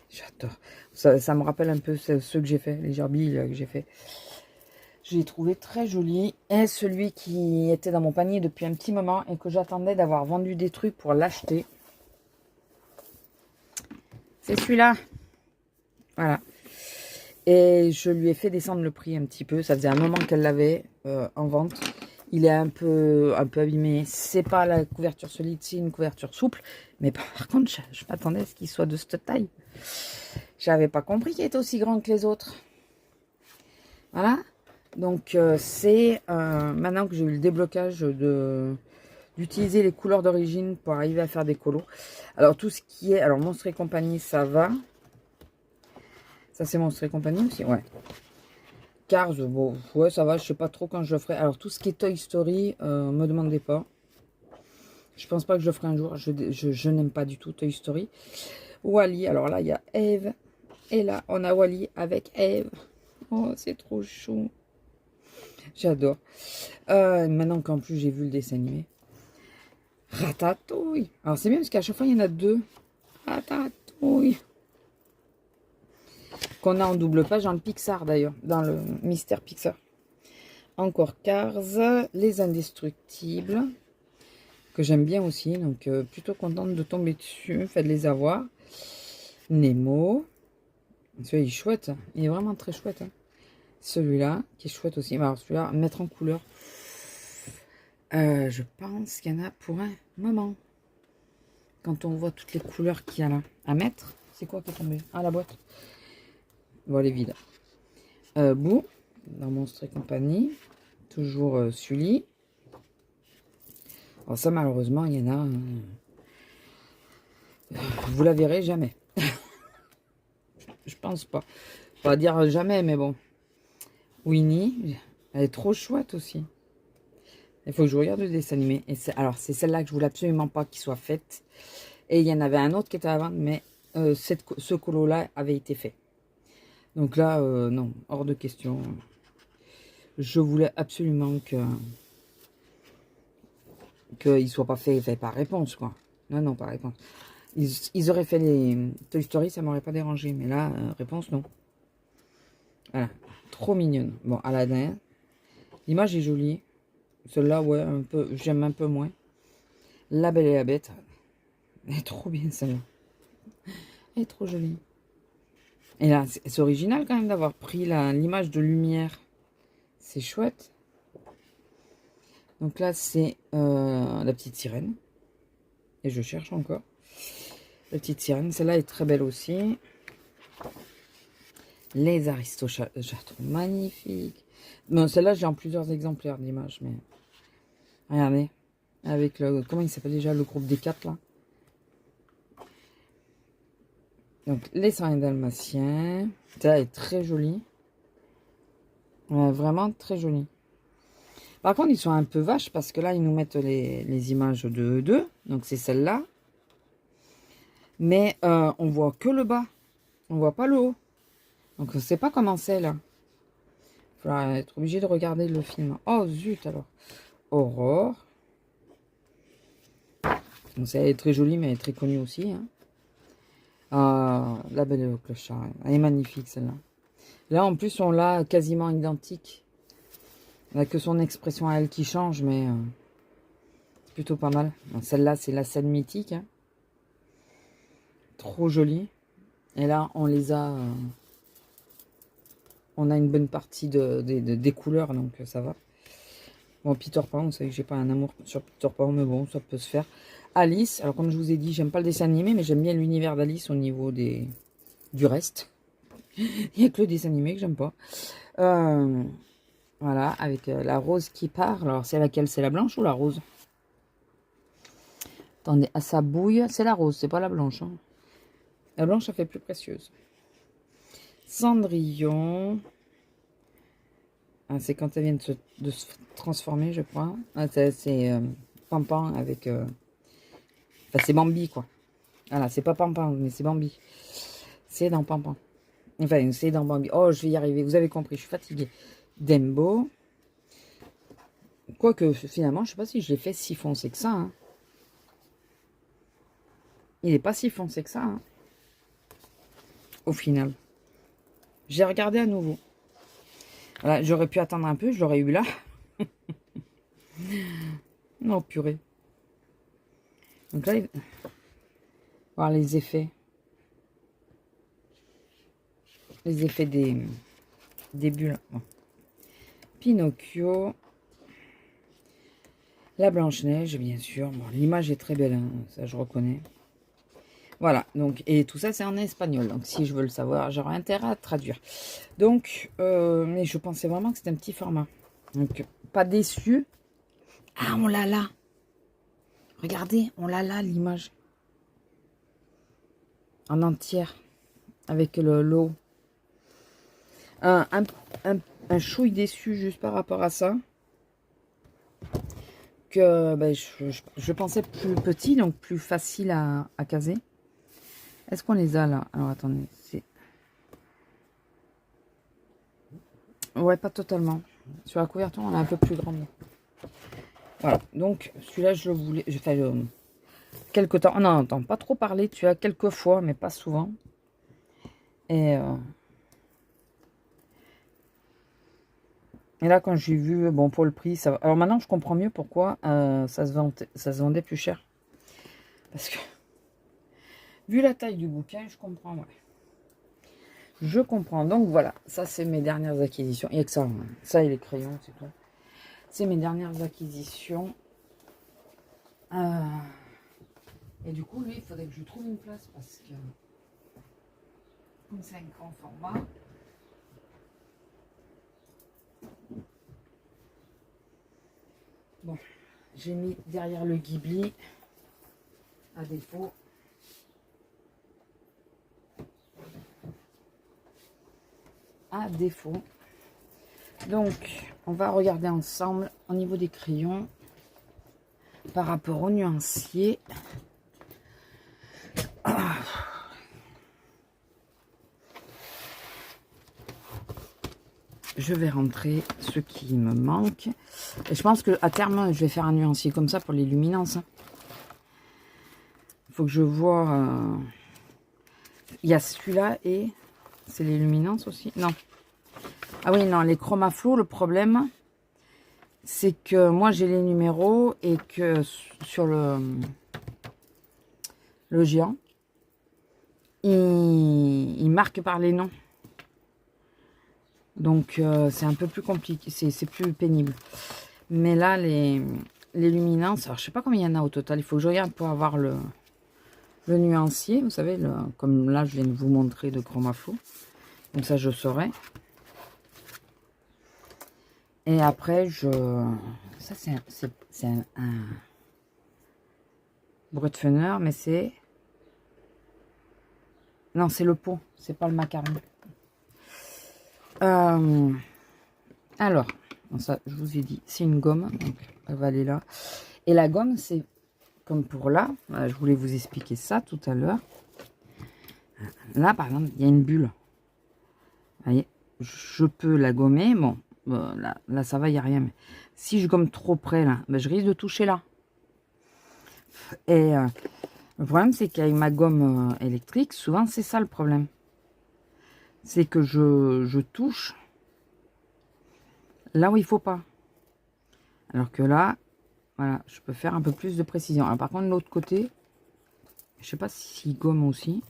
J'adore. Ça me rappelle un peu ceux que j'ai fait, les gerbilles que j'ai fait. Je l'ai trouvé très joli. Et celui qui était dans mon panier depuis un petit moment et que j'attendais d'avoir vendu des trucs pour l'acheter. C'est celui-là. Voilà. Et je lui ai fait descendre le prix un petit peu. Ça faisait un moment qu'elle l'avait en vente. Il est un peu abîmé. C'est pas la couverture solide, c'est une couverture souple. Mais par contre, je m'attendais à ce qu'il soit de cette taille. J'avais pas compris qu'il était aussi grand que les autres. Voilà. Donc, c'est maintenant que j'ai eu le déblocage d'utiliser les couleurs d'origine pour arriver à faire des colos. Alors, tout ce qui est... Alors, Monstres et compagnie, ça va. Ça, c'est Monstres et compagnie aussi, ouais. Cars, bon, ouais, ça va, je sais pas trop quand je le ferai. Alors, tout ce qui est Toy Story, me demandez pas. Je pense pas que je le ferai un jour. Je n'aime pas du tout Toy Story. Wall-E, alors là, il y a Eve. Et là, on a Wall-E avec Eve. Oh, c'est trop chou. J'adore. Maintenant qu'en plus, j'ai vu le dessin animé. Ratatouille. Alors, c'est bien parce qu'à chaque fois, il y en a deux. Ratatouille. Qu'on a en double page dans le Pixar, d'ailleurs. Dans le Mystère Pixar. Encore Cars. Les Indestructibles. Que j'aime bien aussi. Donc, plutôt contente de tomber dessus. Fait de les avoir. Nemo. Celui-là, il est chouette. Il est vraiment très chouette. Hein. Celui-là, qui est chouette aussi. Alors, celui-là, mettre en couleur. Je pense qu'il y en a pour un moment. Quand on voit toutes les couleurs qu'il y a là. À mettre. C'est quoi qui est tombé? Ah, la boîte. Bon, elle est vide. Boo. Dans Monstres et compagnie. Toujours Sully. Alors ça, malheureusement, il y en a... vous la verrez jamais. Je pense pas. Pas dire jamais, mais bon. Winnie. Elle est trop chouette aussi. Il faut que je regarde le dessin animé. Alors, c'est celle-là que je voulais absolument pas qu'il soit faite. Et il y en avait un autre qui était à vendre, mais ce colo-là avait été fait. Donc là, non, hors de question. Je voulais absolument qu'il soit pas fait par réponse, quoi. Non, non, par réponse. Ils auraient fait les Toy Story, ça m'aurait pas dérangé. Mais là, réponse, non. Voilà, trop mignonne. Bon, Aladdin. L'image est jolie. Celle-là, ouais, un peu, j'aime un peu moins. La Belle et la Bête. Elle est trop bien, celle-là. Elle est trop jolie. Et là, c'est original quand même d'avoir pris l'image de lumière. C'est chouette. Donc là, c'est la petite sirène. Et je cherche encore. La petite sirène, celle-là est très belle aussi. Les Aristochats, je la trouve magnifique. Non, celle-là, j'ai en plusieurs exemplaires d'images, mais... Regardez. Avec le... Comment il s'appelle déjà, le groupe des 4, là? Donc, les 101 dalmatiens. Ça est très joli. Vraiment très joli. Par contre, ils sont un peu vaches parce que là, ils nous mettent les images de deux. Donc, c'est celle-là. Mais on voit que le bas. On voit pas le haut. Donc, je ne sais pas comment c'est, là. Il faudra être obligé de regarder le film. Oh, zut, alors. Aurore. Donc, elle est très jolie, mais elle est très connue aussi. Hein. La Belle et le Clochard. Elle est magnifique, celle-là. Là, en plus, on l'a quasiment identique. Il n'y a que son expression à elle qui change, mais c'est plutôt pas mal. Celle-là, c'est la scène mythique. Hein. Trop jolie. Et là, on les a on a une bonne partie des couleurs, donc ça va. Bon, Peter Pan, vous savez que j'ai pas un amour sur Peter Pan, mais bon, ça peut se faire. Alice, alors comme je vous ai dit, j'aime pas le dessin animé, mais j'aime bien l'univers d'Alice au niveau du reste. Il n'y a que le dessin animé que j'aime pas. Voilà, avec la rose qui part. Alors, c'est laquelle? C'est la blanche ou la rose? Attendez, à sa bouille, c'est la rose, c'est pas la blanche. Hein. La blanche, ça fait plus précieuse. Cendrillon. Ah, c'est quand elle vient de se transformer, je crois. Ah, c'est Pampan avec... Enfin, c'est Bambi, quoi. Voilà, c'est pas Pampan, mais c'est Bambi. C'est dans Pampan. Enfin, c'est dans Bambi. Oh, je vais y arriver. Vous avez compris, je suis fatiguée. Dembo. Quoique, finalement, je sais pas si je l'ai fait si foncé que ça. Hein. Il n'est pas si foncé que ça. Hein. Au final. J'ai regardé à nouveau. Voilà, j'aurais pu attendre un peu, je l'aurais eu là. Non, purée. Donc là, voir les effets. Les effets des bulles. Bon. Pinocchio. La Blanche-Neige, bien sûr. Bon, l'image est très belle, hein, ça je reconnais. Voilà, donc, et tout ça c'est en espagnol. Donc si je veux le savoir, j'aurai intérêt à traduire. Donc, mais je pensais vraiment que c'était un petit format. Donc, pas déçu. Ah, on l'a là. Regardez, on l'a là, l'image. En entière. Avec le lot. Un chouille déçu juste par rapport à ça. Que ben, je pensais plus petit, donc plus facile à caser. Est-ce qu'on les a là? Alors attendez, c'est... Ouais, pas totalement. Sur la couverture, on est un peu plus grande. Voilà, donc celui-là, je le voulais... Je fais quelques temps... On n'en entend pas trop parler, tu as quelques fois, mais pas souvent. Et là, quand j'ai vu, bon, pour le prix, ça va... Alors maintenant, je comprends mieux pourquoi ça se vendait plus cher. Parce que, vu la taille du bouquin, je comprends, ouais. Je comprends. Donc voilà, ça c'est mes dernières acquisitions. Il n'y a que ça. Hein. Ça et les crayons, c'est tout. C'est mes dernières acquisitions. Et du coup, lui, il faudrait que je trouve une place parce que comme c'est un grand format. Bon, j'ai mis derrière le Ghibli à défaut. À défaut. Donc, on va regarder ensemble au niveau des crayons par rapport au nuancier. Je vais rentrer ce qui me manque. Et je pense qu'à terme, je vais faire un nuancier comme ça pour les luminances. Il faut que je vois... Il y a celui-là et... C'est les luminances aussi? Non. Ah oui, non, les chromaflots, le problème, c'est que moi, j'ai les numéros et que sur le géant, il marque par les noms. Donc, c'est un peu plus compliqué, c'est plus pénible. Mais là, les luminances, alors je sais pas combien il y en a au total. Il faut que je regarde pour avoir le nuancier. Vous savez, comme là, je viens de vous montrer de chromaflow. Donc ça, je saurai. Et après, ça, c'est un Brutfener, mais c'est... Non, c'est le pot, c'est pas le macaron. Alors, ça, je vous ai dit, c'est une gomme, donc elle va aller là. Et la gomme, c'est comme pour là, je voulais vous expliquer ça tout à l'heure. Là, par exemple, il y a une bulle. Vous voyez, je peux la gommer, bon, là ça va, il n'y a rien. Mais si je gomme trop près, là, ben, je risque de toucher là. Et le problème, c'est qu'avec ma gomme électrique, souvent, c'est ça le problème. C'est que je touche là où il faut pas. Alors que là, voilà, je peux faire un peu plus de précision. Alors, par contre, de l'autre côté, je sais pas s'il gomme aussi.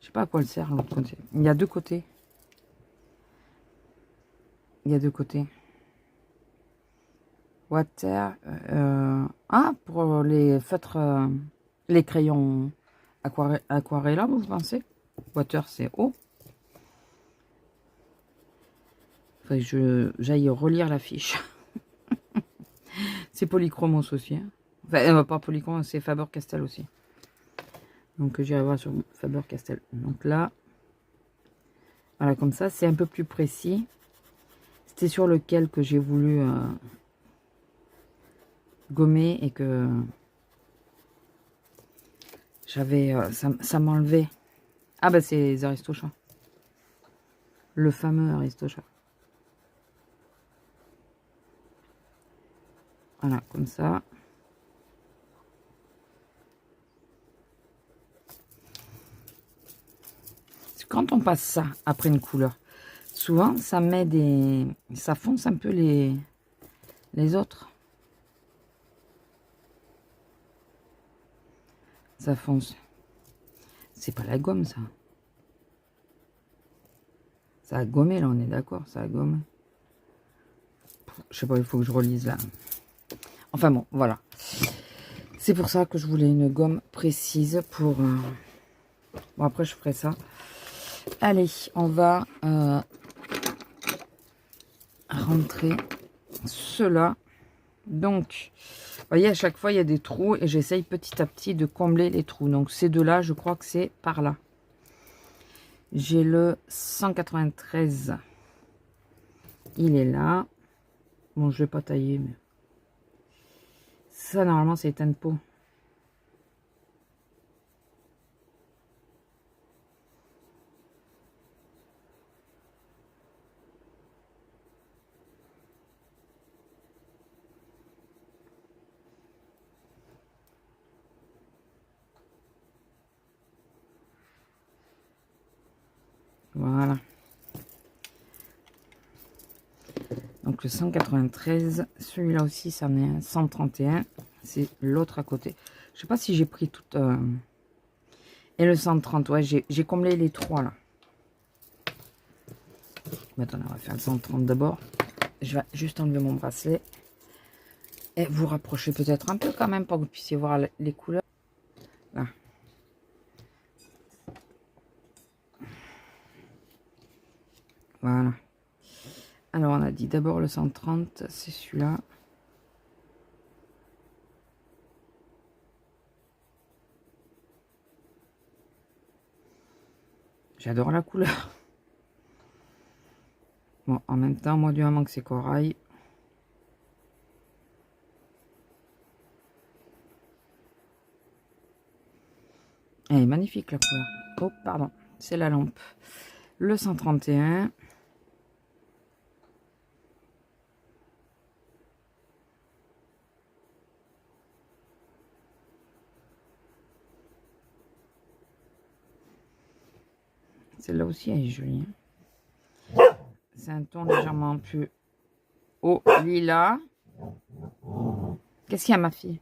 Je sais pas à quoi elle sert l'autre côté. Il y a deux côtés. Il y a deux côtés. Water. Pour les feutres, les crayons aquarella, vous pensez? Water, c'est eau. Faudrait que j'aille relire la fiche. C'est Polychromos aussi. Hein. Enfin, pas Polychromos, c'est Faber-Castell aussi. Donc, j'irai voir sur Faber-Castell. Donc là, voilà, comme ça, c'est un peu plus précis. C'était sur lequel que j'ai voulu gommer et que j'avais... ça m'enlevait. Ah bah c'est les Aristochats. Le fameux Aristochat. Voilà, comme ça. Quand on passe ça après une couleur, souvent ça met des... ça fonce un peu les autres. Ça fonce. C'est pas la gomme, ça. Ça a gommé, là, on est d'accord. Ça a gommé. Je sais pas, il faut que je relise, là. Enfin bon, voilà. C'est pour ça que je voulais une gomme précise pour... Bon, après, je ferai ça. Allez, on va rentrer cela. Donc, vous voyez, à chaque fois, il y a des trous et j'essaye petit à petit de combler les trous. Donc, ces deux-là, je crois que c'est par là. J'ai le 193. Il est là. Bon, je vais pas tailler, mais... Ça, normalement, c'est éteint de peau. Voilà. Donc le 193, celui-là aussi, ça en est un 131. C'est l'autre à côté. Je sais pas si j'ai pris tout... Et le 130, ouais, j'ai comblé les trois là. Maintenant, on va faire le 130 d'abord. Je vais juste enlever mon bracelet. Et vous rapprocher peut-être un peu quand même pour que vous puissiez voir les couleurs. Là. Voilà. Alors, on a dit d'abord le 130, c'est celui-là. J'adore la couleur. Bon, en même temps, moi, du moment que c'est corail. Elle est magnifique, la couleur. Oh, pardon, c'est la lampe. Le 131. Celle-là aussi, elle est jolie. C'est un ton légèrement plus haut, lilas. Qu'est-ce qu'il y a, ma fille?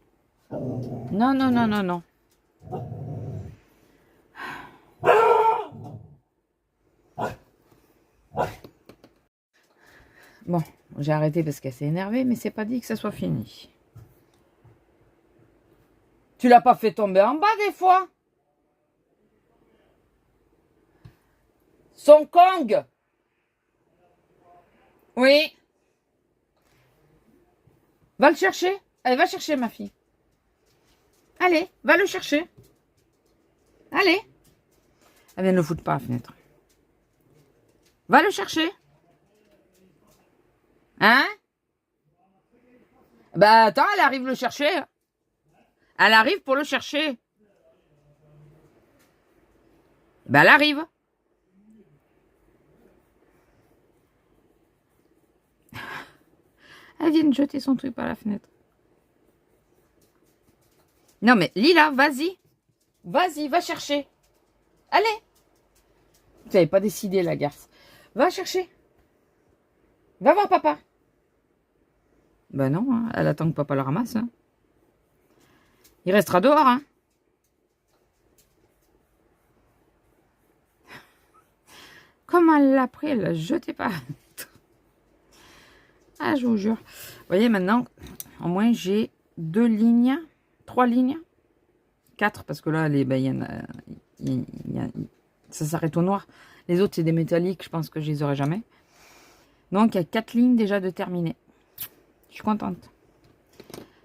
Non, non, non, non, non. Bon, j'ai arrêté parce qu'elle s'est énervée, mais c'est pas dit que ça soit fini. Tu l'as pas fait tomber en bas des fois? Son Kong. Oui. Va le chercher. Allez, va chercher, ma fille. Allez, va le chercher. Allez. Elle vient de le foutre par la fenêtre. Va le chercher. Hein? Bah attends, elle arrive le chercher. Elle arrive pour le chercher. Bah elle arrive. Elle vient de jeter son truc par la fenêtre. Non mais Lila, vas-y. Vas-y, va chercher. Allez. Vous n'avez pas décidé, la garce. Va chercher. Va voir papa. Ben non, hein, elle attend que papa le ramasse. Hein. Il restera dehors. Hein. Comment elle l'a pris, elle l'a jeté par... Ah, je vous jure. Vous voyez, maintenant, au moins, j'ai 2 lignes, 3 lignes, 4, parce que là, ben, ça s'arrête au noir. Les autres, c'est des métalliques, je pense que je les aurai jamais. Donc, il y a 4 lignes déjà de terminer. Je suis contente.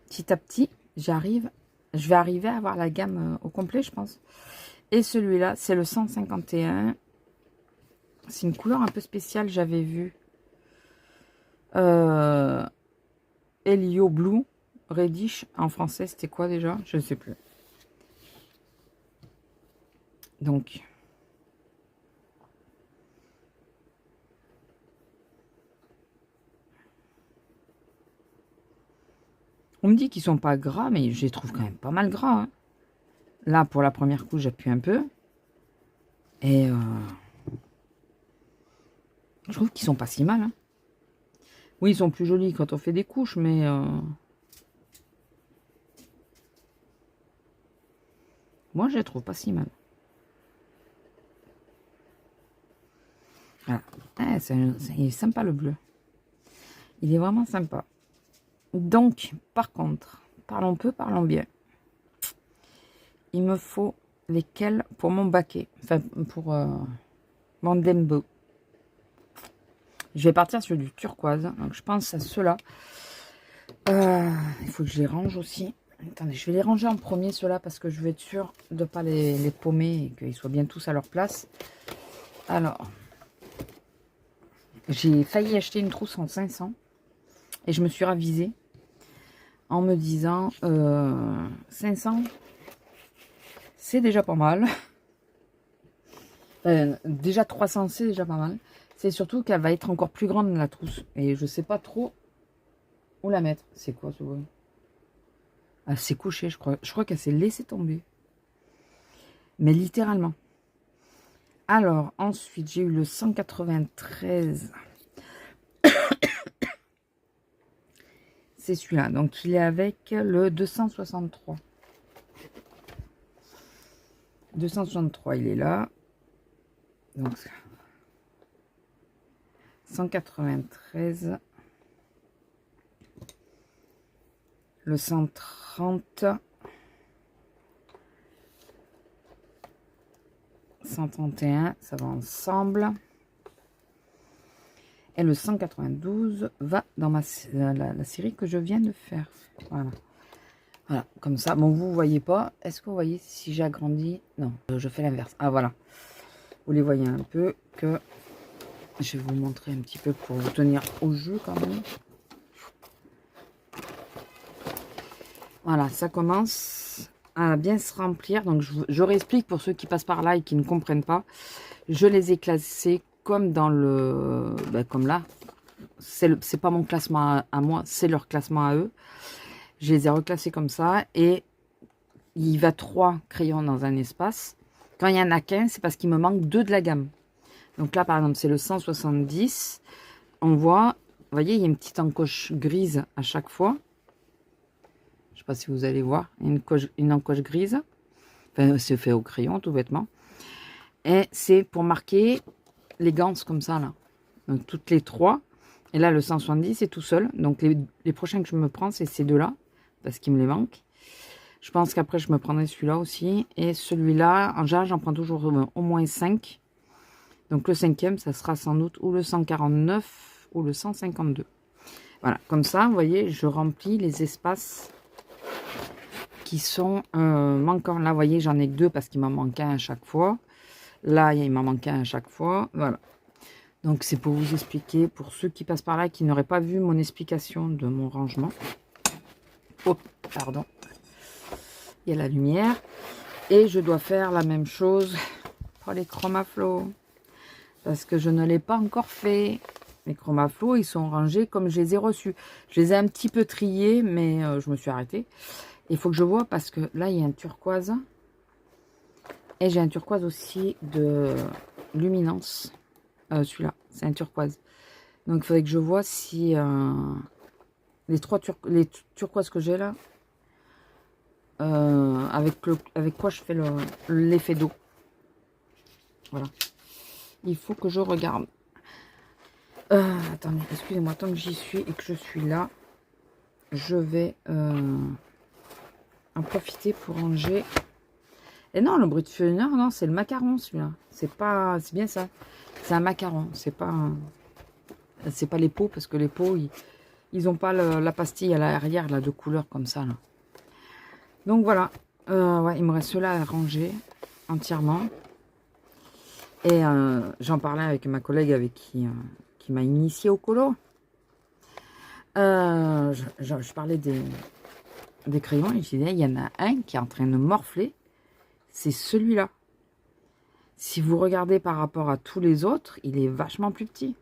Petit à petit, je vais arriver à avoir la gamme au complet, je pense. Et celui-là, c'est le 151. C'est une couleur un peu spéciale, j'avais vu. Helio Blue, Reddish, en français, c'était quoi déjà? Je ne sais plus. Donc, on me dit qu'ils sont pas gras, mais je les trouve quand même pas mal gras. Hein. Là, pour la première couche, j'appuie un peu. Et je trouve qu'ils sont pas si mal. Hein. Oui, ils sont plus jolis quand on fait des couches, mais... moi, je les trouve pas si mal. Voilà. Ah, il est sympa le bleu. Il est vraiment sympa. Donc, par contre, parlons peu, parlons bien. Il me faut lesquels pour mon baquet. Enfin, pour mon Dembo. Je vais partir sur du turquoise. Donc, je pense à ceux-là. Il faut que je les range aussi. Attendez, je vais les ranger en premier, ceux-là, parce que je veux être sûre de ne pas les paumer et qu'ils soient bien tous à leur place. Alors, j'ai failli acheter une trousse en 500 et je me suis ravisée en me disant 500, c'est déjà pas mal. Déjà 300, c'est déjà pas mal. C'est surtout qu'elle va être encore plus grande, la trousse. Et je sais pas trop où la mettre. C'est quoi ce bruit? Elle s'est couchée, je crois. Je crois qu'elle s'est laissée tomber. Mais littéralement. Alors, ensuite, j'ai eu le 193. C'est celui-là. Donc, il est avec le 263. 263, il est là. Donc, 193. Le 130. 131, ça va ensemble. Et le 192 va dans la série que je viens de faire. Voilà. Voilà, comme ça. Bon, vous voyez pas. Est-ce que vous voyez si j'agrandis? Non, je fais l'inverse. Ah, voilà. Vous les voyez un peu que... Je vais vous montrer un petit peu pour vous tenir au jeu quand même. Voilà, ça commence à bien se remplir. Donc, je réexplique pour ceux qui passent par là et qui ne comprennent pas. Je les ai classés comme dans le... Ben, comme là. C'est pas mon classement à moi, c'est leur classement à eux. Je les ai reclassés comme ça. Et il va 3 crayons dans un espace. Quand il y en a qu'un, c'est parce qu'il me manque 2 de la gamme. Donc là, par exemple, c'est le 170. On voit, vous voyez, il y a une petite encoche grise à chaque fois. Je ne sais pas si vous allez voir. Une encoche grise. Enfin, c'est fait au crayon, tout bêtement. Et c'est pour marquer les ganses comme ça, là. Donc, toutes les 3. Et là, le 170, c'est tout seul. Donc, les prochains que je me prends, c'est ces deux-là. Parce qu'il me les manque. Je pense qu'après, je me prendrai celui-là aussi. Et celui-là, en général, j'en prends toujours au moins 5. Donc, le 5e, ça sera sans doute ou le 149 ou le 152. Voilà, comme ça, vous voyez, je remplis les espaces qui sont manquants. Là, vous voyez, j'en ai que 2 parce qu'il m'en manque un à chaque fois. Là, il m'en manque un à chaque fois. Voilà. Donc, c'est pour vous expliquer, pour ceux qui passent par là, qui n'auraient pas vu mon explication de mon rangement. Oh, pardon. Il y a la lumière. Et je dois faire la même chose pour les Chromaflow. Parce que je ne l'ai pas encore fait. Les Chromaflow, ils sont rangés comme je les ai reçus. Je les ai un petit peu triés, mais je me suis arrêtée. Il faut que je vois parce que là, il y a un turquoise. Et j'ai un turquoise aussi de luminance. Celui-là, c'est un turquoise. Donc, il faudrait que je vois si les turquoises que j'ai là, avec quoi je fais l'effet d'eau. Voilà. Il faut que je regarde. Attendez, excusez-moi, tant que j'y suis et que je suis là, je vais en profiter pour ranger. Et non, le brut-funner, non, c'est le macaron celui-là. C'est pas, c'est bien ça. C'est un macaron, c'est pas les pots, parce que les pots, ils ont pas la pastille à l'arrière, là, de couleur comme ça, là. Donc voilà, ouais, il me reste cela à ranger entièrement. Et j'en parlais avec ma collègue avec qui m'a initié au colo. Je parlais des crayons et je disais, il y en a un qui est en train de morfler. C'est celui-là. Si vous regardez par rapport à tous les autres, il est vachement plus petit.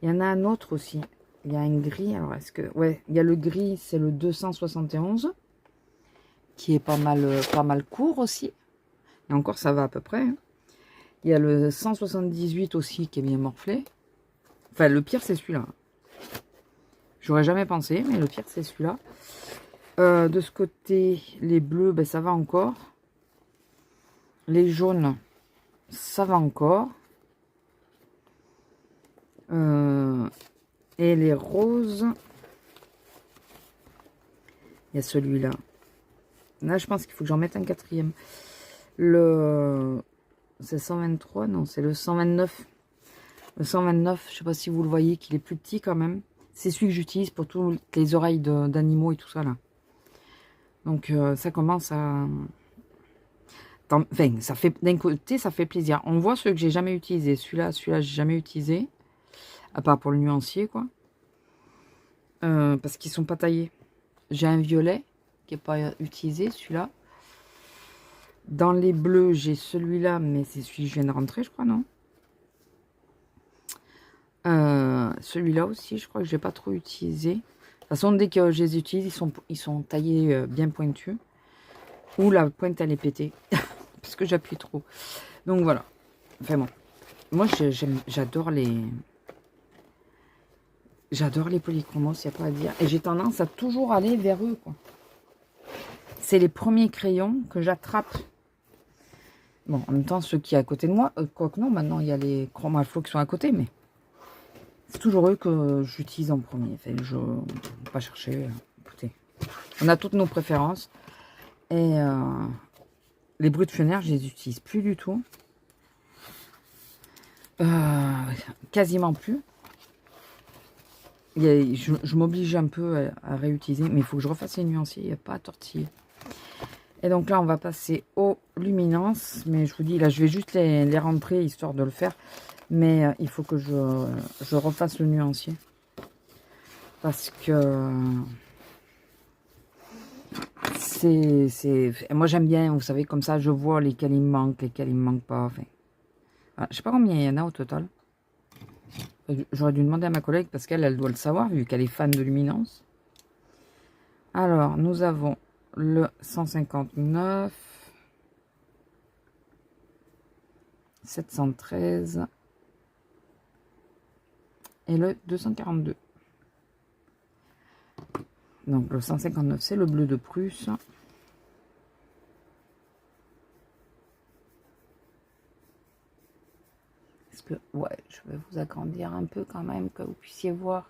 Il y en a un autre aussi. Il y a un gris. Alors, est-ce que... Ouais, il y a le gris, c'est le 271. Qui est pas mal court aussi. Et encore, ça va à peu près. Hein. Il y a le 178 aussi qui est bien morflé. Enfin, le pire, c'est celui-là. J'aurais jamais pensé, mais le pire, c'est celui-là. De ce côté, les bleus, ben, ça va encore. Les jaunes, ça va encore. Et les roses, il y a celui-là. Là, je pense qu'il faut que j'en mette un quatrième. C'est 123, non, c'est le 129. Le 129, je sais pas si vous le voyez, qu'il est plus petit quand même. C'est celui que j'utilise pour toutes les oreilles d'animaux et tout ça, là. Donc, ça commence à... Enfin, ça fait d'un côté, ça fait plaisir. On voit ceux que j'ai jamais utilisés. Celui-là, j'ai jamais utilisé. À part pour le nuancier, quoi. Parce qu'ils sont pas taillés. J'ai un violet qui n'est pas utilisé, celui-là. Dans les bleus, j'ai celui-là, mais c'est celui que je viens de rentrer, je crois, non? Celui-là aussi, je crois que je n'ai pas trop utilisé. De toute façon, dès que je les utilise, ils sont taillés bien pointus. Ou la pointe, elle est pétée. Parce que j'appuie trop. Donc voilà. Enfin bon. Moi, j'adore les... J'adore les polychromos, il n'y a pas à dire. Et j'ai tendance à toujours aller vers eux, quoi. C'est les premiers crayons que j'attrape. Bon, en même temps, ceux qui sont à côté de moi, quoique non, maintenant, il y a les Chromaflow qui sont à côté, mais c'est toujours eux que j'utilise en premier. Enfin, je ne vais pas chercher. Écoutez, on a toutes nos préférences. Et les brut-funner, je les utilise plus du tout. Quasiment plus. Je m'oblige un peu à réutiliser, mais il faut que je refasse les nuanciers, il n'y a pas à tortiller. Et donc là, on va passer aux luminances. Mais je vous dis, là, je vais juste les rentrer, histoire de le faire. Mais il faut que je refasse le nuancier. Parce que... Moi, j'aime bien, vous savez, comme ça, je vois lesquels il me manquent, lesquels il me manquent pas. Enfin, voilà. Je sais pas combien il y en a au total. J'aurais dû demander à ma collègue, parce qu'elle doit le savoir, vu qu'elle est fan de luminance. Alors, nous avons le 159, 713 et le 242. Donc, le 159, c'est le bleu de Prusse. Est-ce que... Ouais, je vais vous agrandir un peu quand même, que vous puissiez voir.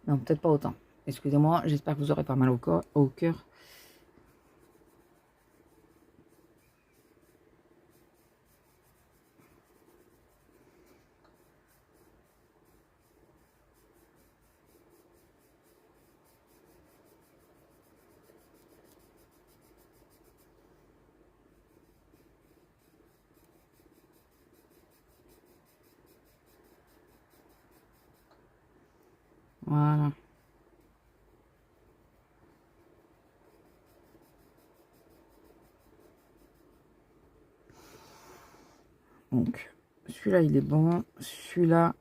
Non, peut-être pas autant. Excusez-moi, j'espère que vous aurez pas mal au cœur. Voilà. Donc, celui-là, il est bon. Celui-là,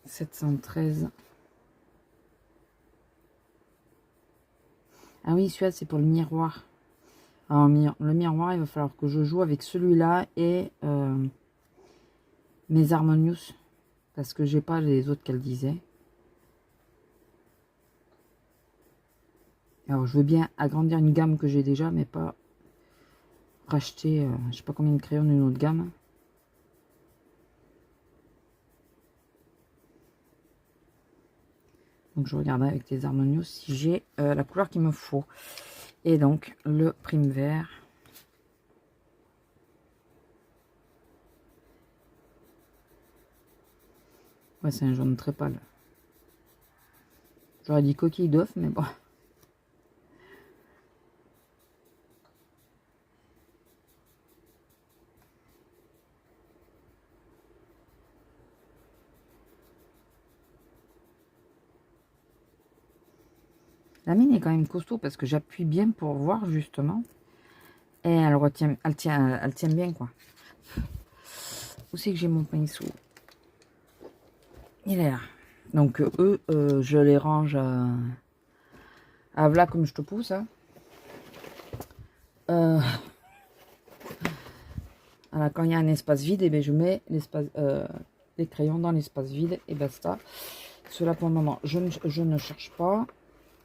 713. Ah oui, celui-là, c'est pour le miroir. Alors, le miroir, il va falloir que je joue avec celui-là et mes Harmonious. Parce que j'ai pas les autres qu'elle disait. Alors, je veux bien agrandir une gamme que j'ai déjà, mais pas racheter, je sais pas combien de crayons d'une autre gamme. Donc je regarderai avec les harmonios si j'ai la couleur qu'il me faut. Et donc le prime vert. Ouais, c'est un jaune très pâle. J'aurais dit coquille d'œuf, mais bon. La mine est quand même costaud parce que j'appuie bien pour voir justement. Et elle tient bien quoi. Où c'est que j'ai mon pinceau? Il est là. Donc eux, je les range à voilà comme je te pousse. Hein. Voilà, quand il y a un espace vide, et bien je mets les crayons dans l'espace vide et basta. Cela pour le moment, je ne cherche pas.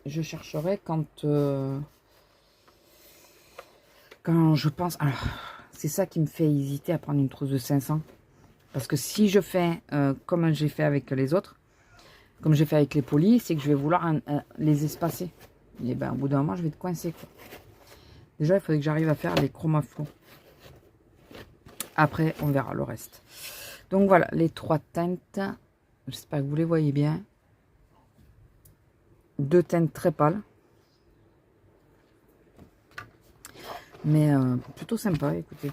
Je chercherai quand je pense... Alors, c'est ça qui me fait hésiter à prendre une trousse de 500. Parce que si je fais comme j'ai fait avec les autres, comme j'ai fait avec les polis, c'est que je vais vouloir les espacer. Et ben, au bout d'un moment, je vais être coincé. Quoi. Déjà, il faudrait que j'arrive à faire les chromaflots. Après, on verra le reste. Donc voilà, les 3 teintes. J'espère que vous les voyez bien. 2 teintes très pâles. Mais plutôt sympa, écoutez.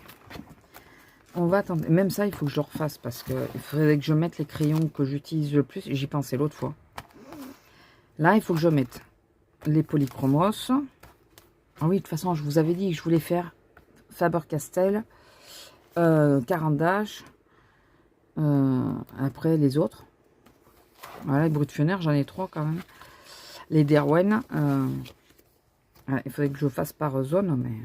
On va attendre. Même ça, il faut que je le refasse parce que il faudrait que je mette les crayons que j'utilise le plus. J'y pensais l'autre fois. Là, il faut que je mette les polychromos. Ah oui, de toute façon, je vous avais dit que je voulais faire Faber-Castell, Caran-d'Ache, après les autres. Voilà, les Brutfuner, j'en ai 3 quand même. Les Derwent, il faudrait que je fasse par zone, mais...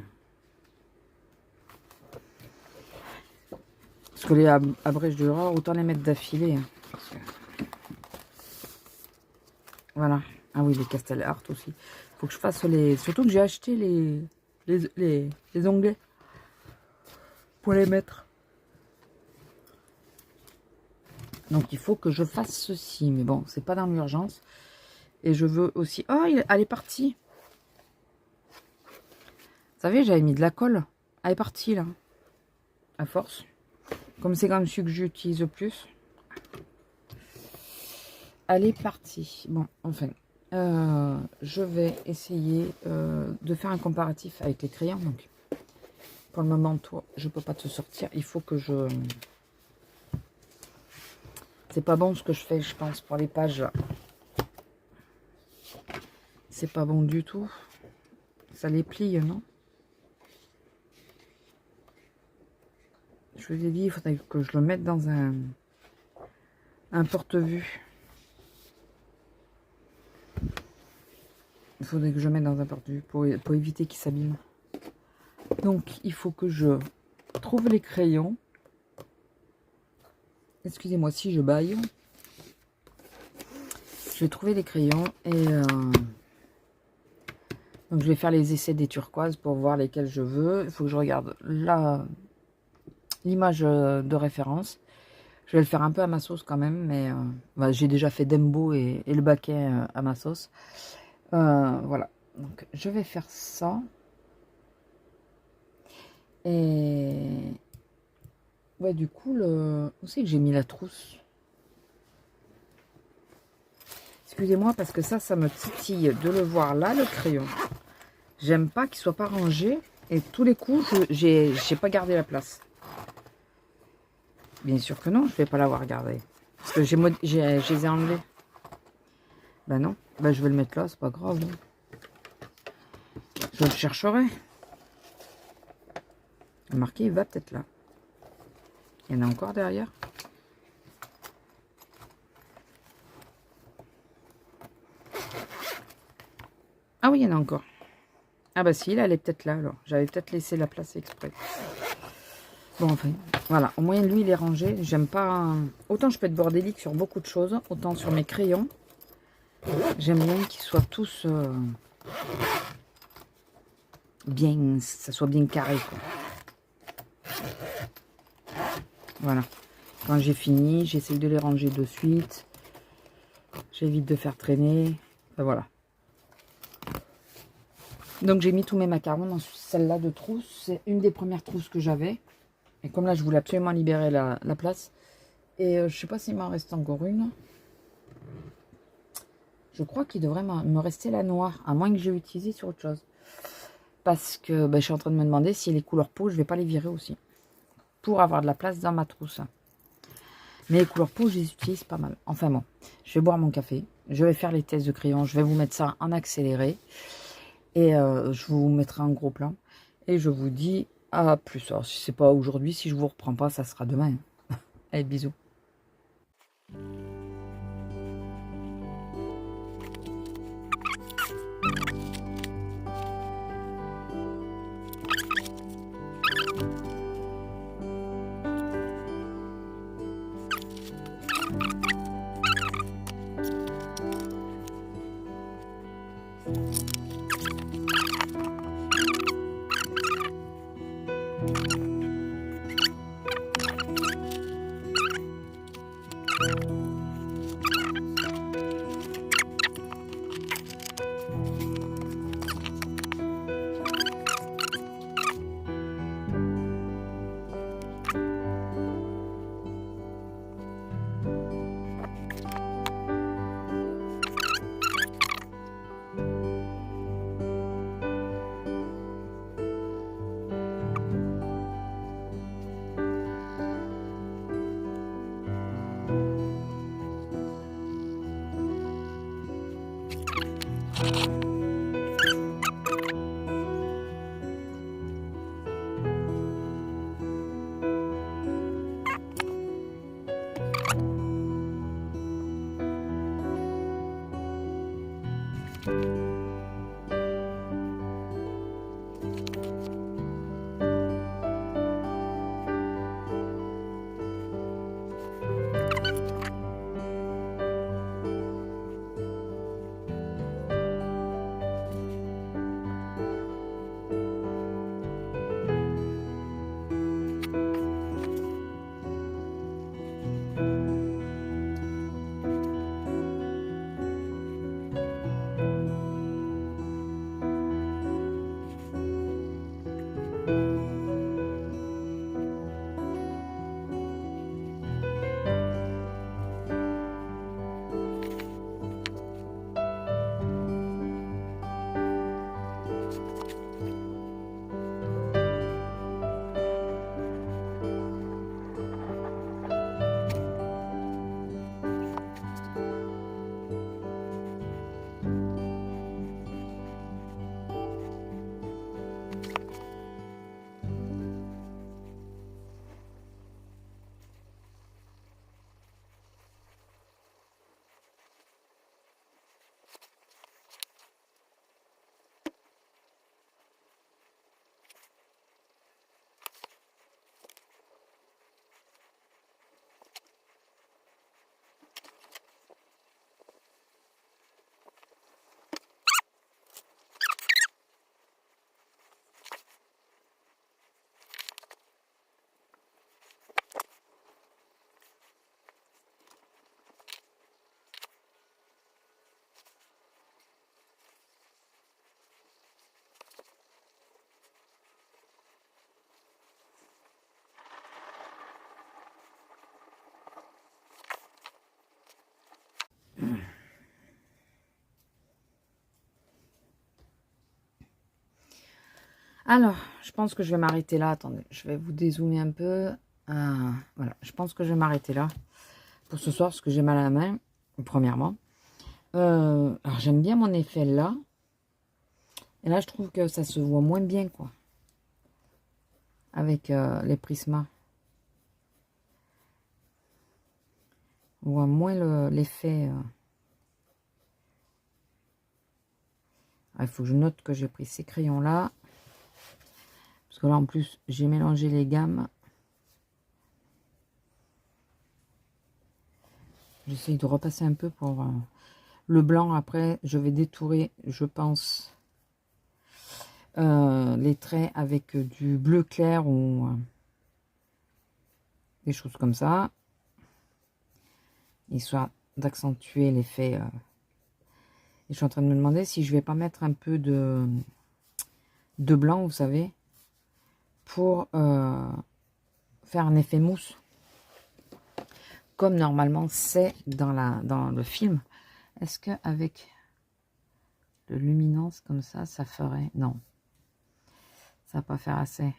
Parce que les abrèges de rare, autant les mettre d'affilée. Hein, voilà. Ah oui, les Castel Art aussi. Faut que je fasse les... Surtout que j'ai acheté les onglets pour les mettre. Donc il faut que je fasse ceci. Mais bon, c'est pas dans l'urgence. Et je veux aussi... Oh, elle est partie. Vous savez, j'avais mis de la colle. Elle est partie, là. À force. Comme c'est quand même celui que j'utilise le plus. Elle est partie. Bon, enfin. Je vais essayer de faire un comparatif avec les crayons. Donc, pour le moment, toi, je peux pas te sortir. Il faut que je... C'est pas bon ce que je fais, je pense, pour les pages. C'est pas bon du tout. Ça les plie, non? Je vous ai dit, il faudrait que je le mette dans un porte-vue. Il faudrait que je le mette dans un porte-vue pour éviter qu'il s'abîme. Donc, il faut que je trouve les crayons. Excusez-moi si je baille. Je vais trouver les crayons et... Donc, je vais faire les essais des turquoises pour voir lesquels je veux. Il faut que je regarde l'image de référence. Je vais le faire un peu à ma sauce quand même, mais j'ai déjà fait Dembo et le baquet à ma sauce. Voilà, donc je vais faire ça. Et ouais, du coup, où c'est que j'ai mis la trousse? Excusez-moi parce que ça me titille de le voir là, le crayon. J'aime pas qu'il soit pas rangé et tous les coups, j'ai pas gardé la place. Bien sûr que non, je vais pas l'avoir gardé. Parce que je les ai enlevés. Ben non, ben je vais le mettre là, c'est pas grave. Je le chercherai. Marqué, il va peut-être là. Il y en a encore derrière. Ah oui, il y en a encore. Ah bah si, là, elle est peut-être là alors. J'avais peut-être laissé la place exprès. Bon, enfin, voilà. Au moins, lui, il est rangé. J'aime pas... Autant je peux être bordélique sur beaucoup de choses, autant sur mes crayons. J'aime bien qu'ils soient tous... bien... Ça soit bien carré, quoi. Voilà. Quand j'ai fini, j'essaye de les ranger de suite. J'évite de faire traîner. Enfin, voilà. Donc j'ai mis tous mes macarons dans celle-là de trousse. C'est une des premières trousses que j'avais. Et comme là, je voulais absolument libérer la place. Et je sais pas s'il m'en reste encore une. Je crois qu'il devrait me rester la noire. À moins que j'ai utilisé sur autre chose. Parce que je suis en train de me demander si les couleurs peau, je vais pas les virer aussi. Pour avoir de la place dans ma trousse. Mais les couleurs peau, je les utilise pas mal. Enfin bon, je vais boire mon café. Je vais faire les tests de crayon. Je vais vous mettre ça en accéléré. Et je vous mettrai un gros plan. Et je vous dis à plus. Alors, si c'est pas aujourd'hui, si je vous reprends pas, ça sera demain. Allez, bisous. Alors, je pense que je vais m'arrêter là. Attendez, je vais vous dézoomer un peu. Voilà, je pense que je vais m'arrêter là pour ce soir parce que j'ai mal à la main, premièrement. Alors, j'aime bien mon effet là. Et là, je trouve que ça se voit moins bien, quoi. Avec les prismas. On voit moins l'effet. Il faut que je note que j'ai pris ces crayons-là. Parce que là, en plus, j'ai mélangé les gammes. J'essaye de repasser un peu pour le blanc. Après, je vais détourer, je pense, les traits avec du bleu clair ou des choses comme ça, histoire d'accentuer l'effet. Et je suis en train de me demander si je vais pas mettre un peu de blanc, vous savez, pour faire un effet mousse, comme normalement c'est dans le film. Est-ce qu'avec le luminance comme ça ferait... Non, ça va pas faire assez.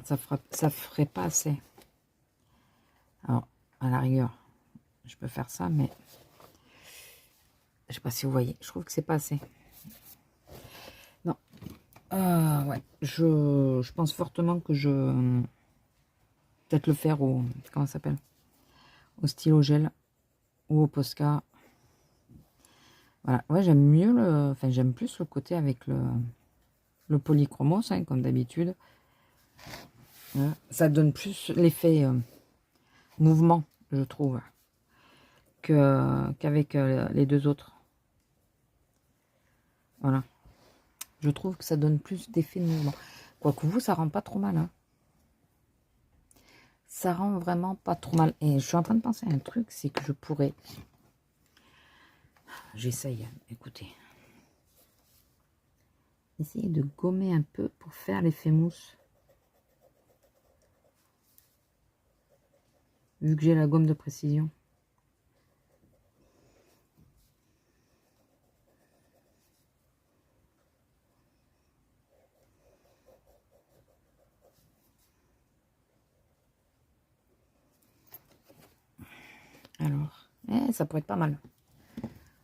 Ça ferait pas assez. Alors, à la rigueur, je peux faire ça, mais je sais pas si vous voyez. Je trouve que c'est pas assez. Non. Ouais. Je pense fortement que peut-être le faire au... Comment ça s'appelle? Au stylo gel ou au Posca. Voilà. Ouais, j'aime mieux le... Enfin, j'aime plus le côté avec le polychromos, hein, comme d'habitude. Ça donne plus l'effet mouvement, je trouve, qu'avec les deux autres. Voilà. Je trouve que ça donne plus d'effet de mouvement. Quoique vous, ça rend pas trop mal. Hein. Ça rend vraiment pas trop mal. Et je suis en train de penser à un truc, c'est que je pourrais... J'essaye, écoutez. Essayer de gommer un peu pour faire l'effet mousse. Vu que j'ai la gomme de précision. Alors, ça pourrait être pas mal.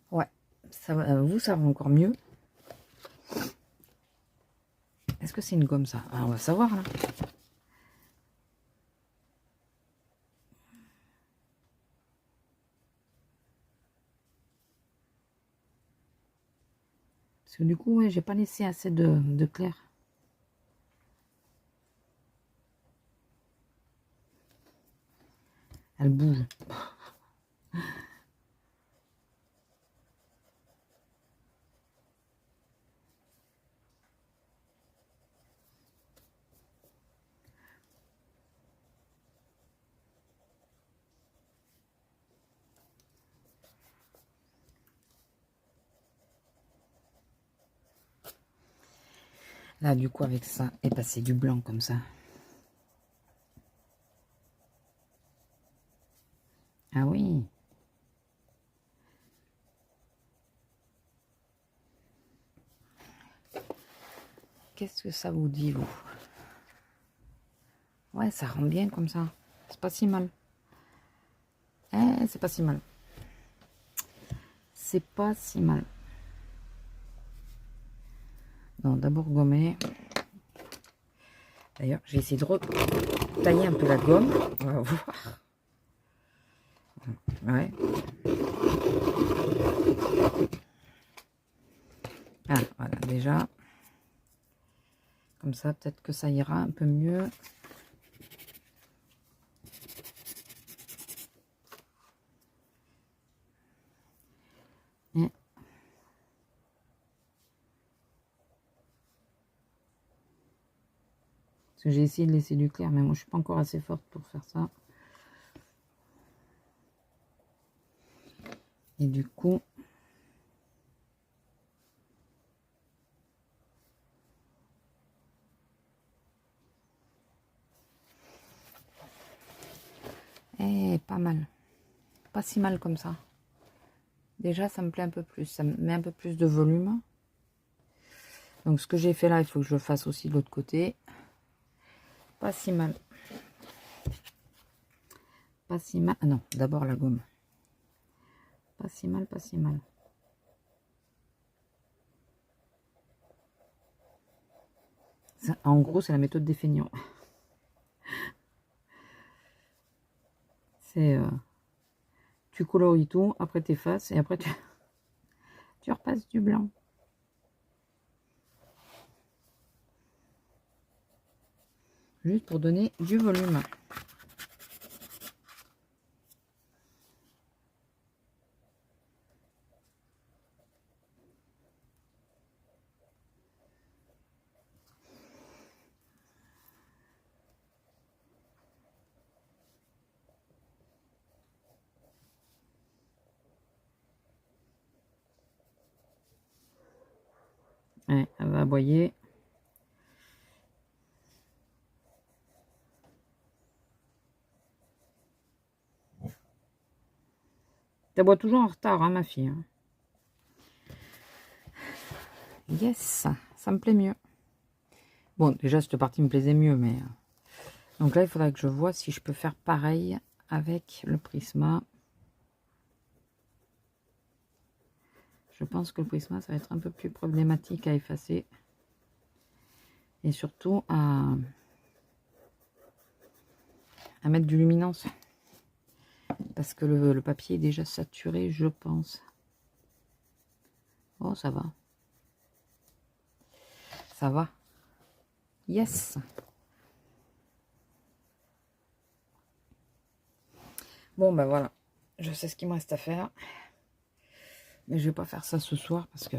Ouais, ça va, vous, ça va encore mieux. Est-ce que c'est une gomme, ça? Ah, on va savoir, là. Parce que du coup, ouais, j'ai pas laissé assez de clair. Elle bouge. Là, du coup, avec ça, et passer du blanc comme ça. Ah oui. Qu'est-ce que ça vous dit, vous? Ouais, ça rend bien comme ça. C'est pas si mal. C'est pas si mal. C'est pas si mal. Non, d'abord gommer. D'ailleurs, j'ai essayé de tailler un peu la gomme. On va voir. Ouais. Ah, voilà, déjà. Comme ça, peut-être que ça ira un peu mieux. Et parce que j'ai essayé de laisser du clair, mais moi, je suis pas encore assez forte pour faire ça. Et du coup... pas mal. Pas si mal comme ça. Déjà, ça me plaît un peu plus. Ça me met un peu plus de volume. Donc, ce que j'ai fait là, il faut que je le fasse aussi de l'autre côté. Pas si mal. Pas si mal. Ah non, d'abord la gomme. Pas si mal, pas si mal. Ça, en gros, c'est la méthode des feignants. C'est... tu coloris tout, après tu effaces et après tu repasses du blanc. Juste pour donner du volume. Ouais, elle va aboyer. T'aboies toujours en retard, hein, ma fille. Hein. Yes, ça me plaît mieux. Bon, déjà, cette partie me plaisait mieux, mais... Donc là, il faudrait que je vois si je peux faire pareil avec le Prisma. Je pense que le Prisma, ça va être un peu plus problématique à effacer. Et surtout à mettre du luminance. Parce que le papier est déjà saturé, je pense. Oh, ça va. Ça va. Yes. Bon, ben voilà. Je sais ce qu'il me reste à faire. Mais je vais pas faire ça ce soir parce que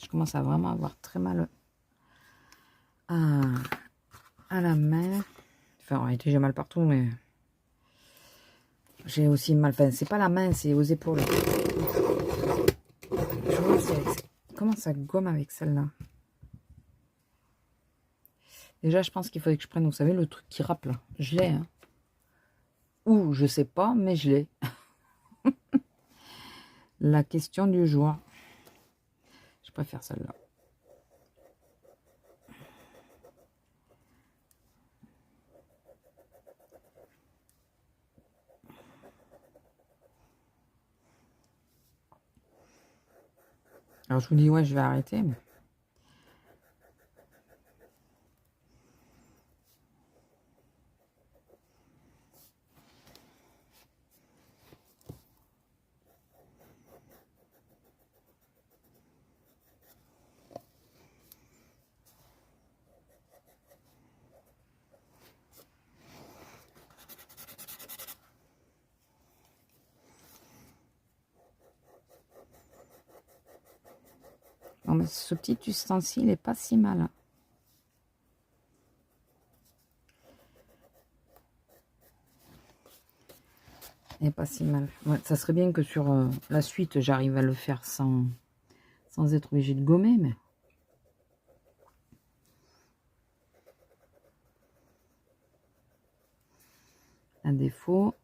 je commence à vraiment avoir très mal à la main. Enfin, en réalité, j'ai mal partout, mais j'ai aussi mal. Enfin, c'est pas la main, c'est aux épaules. Je vois, comment ça gomme avec celle-là. Déjà, je pense qu'il faudrait que je prenne, vous savez, le truc qui râpe là. Je l'ai, hein. Ou je sais pas, mais je l'ai. La question du jour. Je préfère celle-là. Alors je vous dis, ouais, je vais arrêter. Mais... non, mais ce petit ustensile est pas si mal. Hein. Il n'est pas si mal. Ouais, ça serait bien que sur la suite, j'arrive à le faire sans être obligé de gommer, mais... À défaut...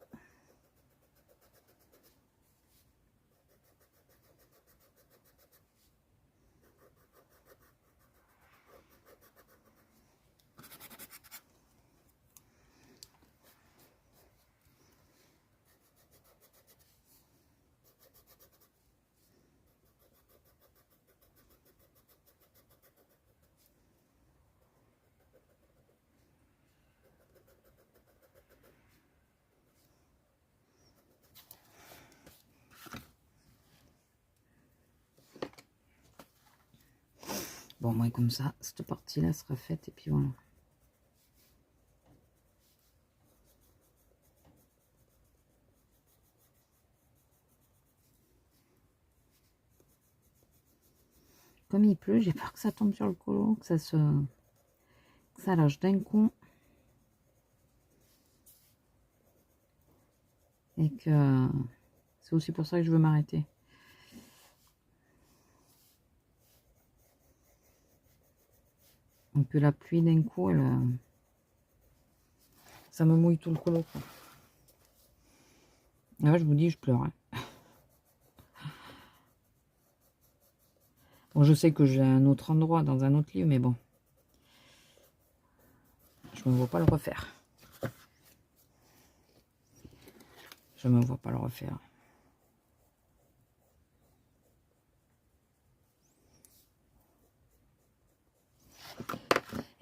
Bon, moi, comme ça, cette partie-là sera faite, et puis voilà. Comme il pleut, j'ai peur que ça tombe sur le colo, que ça lâche d'un coup. Et que c'est aussi pour ça que je veux m'arrêter. Donc que la pluie d'un coup, ça me mouille tout le colo. Quoi. Et là, je vous dis, je pleure. Hein. Bon, je sais que j'ai un autre endroit, dans un autre livre, mais bon. Je me vois pas le refaire. Je me vois pas le refaire.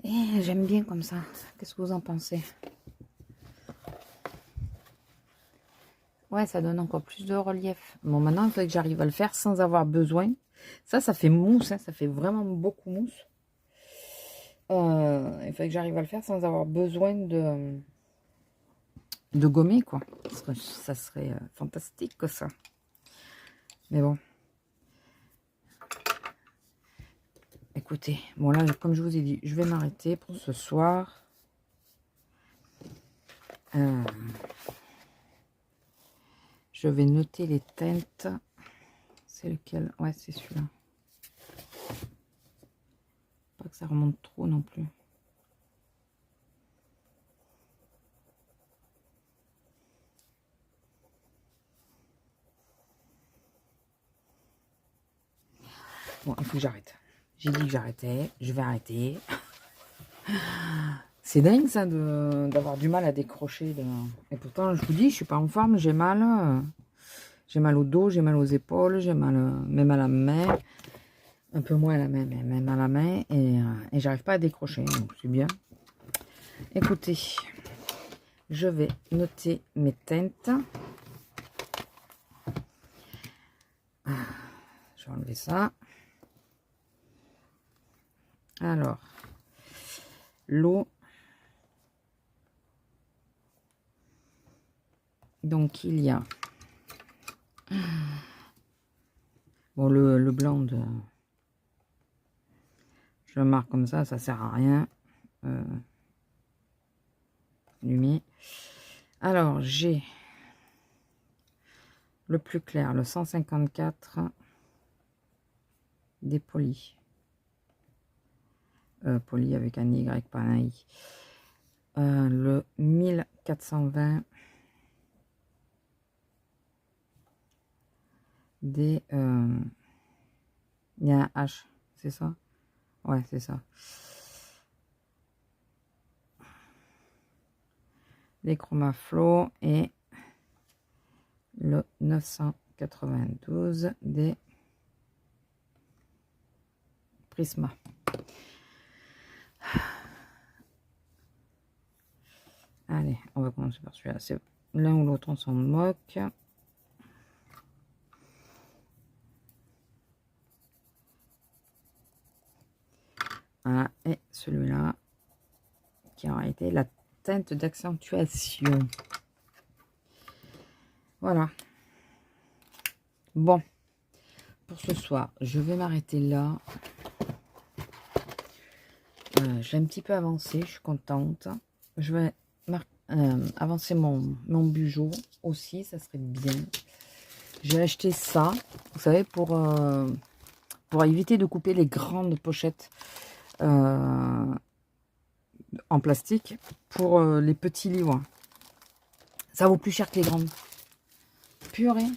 Et j'aime bien comme ça. Qu'est-ce que vous en pensez? Ouais, ça donne encore plus de relief. Bon, maintenant, il faut que j'arrive à le faire sans avoir besoin. Ça fait mousse. Hein, ça fait vraiment beaucoup mousse. Il faut que j'arrive à le faire sans avoir besoin de gommer, quoi. Ça serait fantastique, que ça. Mais bon. Écoutez, bon là, comme je vous ai dit, je vais m'arrêter pour ce soir. Je vais noter les teintes. C'est lequel? Ouais, c'est celui-là. Pas que ça remonte trop non plus. Bon, il faut que j'arrête. J'ai dit que j'arrêtais. Je vais arrêter. C'est dingue ça d'avoir du mal à décrocher. Et pourtant, je vous dis, je suis pas en forme. J'ai mal. J'ai mal au dos, j'ai mal aux épaules, j'ai mal même à la main. Un peu moins à la main, mais même à la main. Et j'arrive pas à décrocher. Donc c'est bien. Écoutez, je vais noter mes teintes. Je vais enlever ça. Alors, l'eau. Donc, il y a... Bon, le blanc de... Je le marque comme ça sert à rien. Lumière. Alors, j'ai le plus clair, le 154 des polis. Poli avec un Y, pas un I. Le 1420 des... il y a un H, c'est ça? Ouais, c'est ça. Les Chromaflow et le 992 des Prisma. Allez, on va commencer par celui-là. C'est l'un ou l'autre, on s'en moque. Voilà, et celui-là qui aura été la teinte d'accentuation. Voilà. Bon, pour ce soir, je vais m'arrêter là. J'ai un petit peu avancé, je suis contente. Je vais avancer mon bugeot aussi, ça serait bien. J'ai acheté ça, vous savez, pour éviter de couper les grandes pochettes en plastique pour les petits livres. Ça vaut plus cher que les grandes. Purée.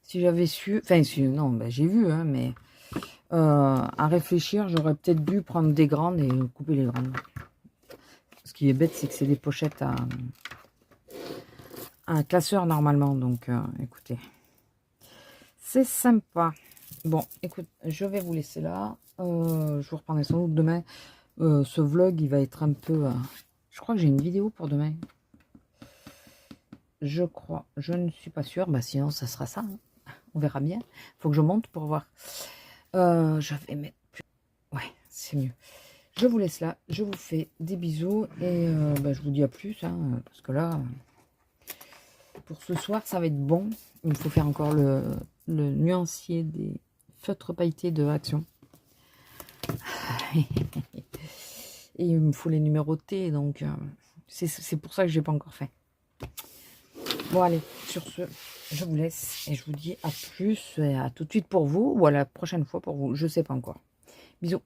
Si j'avais su... Enfin, non, ben, j'ai vu, hein, mais à réfléchir, j'aurais peut-être dû prendre des grandes et couper les grandes. Ce qui est bête, c'est que c'est des pochettes à un classeur normalement. Donc, écoutez, c'est sympa. Bon, écoute, je vais vous laisser là. Je vous reprendrai sans doute demain. Ce vlog, il va être un peu... je crois que j'ai une vidéo pour demain. Je crois. Je ne suis pas sûre. Bah, sinon, ça sera ça. Hein. On verra bien. Il faut que je monte pour voir. Je vais mettre... Ouais, c'est mieux. Je vous laisse là. Je vous fais des bisous. Et bah, je vous dis à plus. Hein, parce que là, pour ce soir, ça va être bon. Il me faut faire encore le nuancier des feutres pailletés de Action. Et il me faut les numéroter. Donc, c'est pour ça que je n'ai pas encore fait. Bon, allez. Sur ce, je vous laisse. Et je vous dis à plus. Et à tout de suite pour vous. Ou à la prochaine fois pour vous. Je ne sais pas encore. Bisous.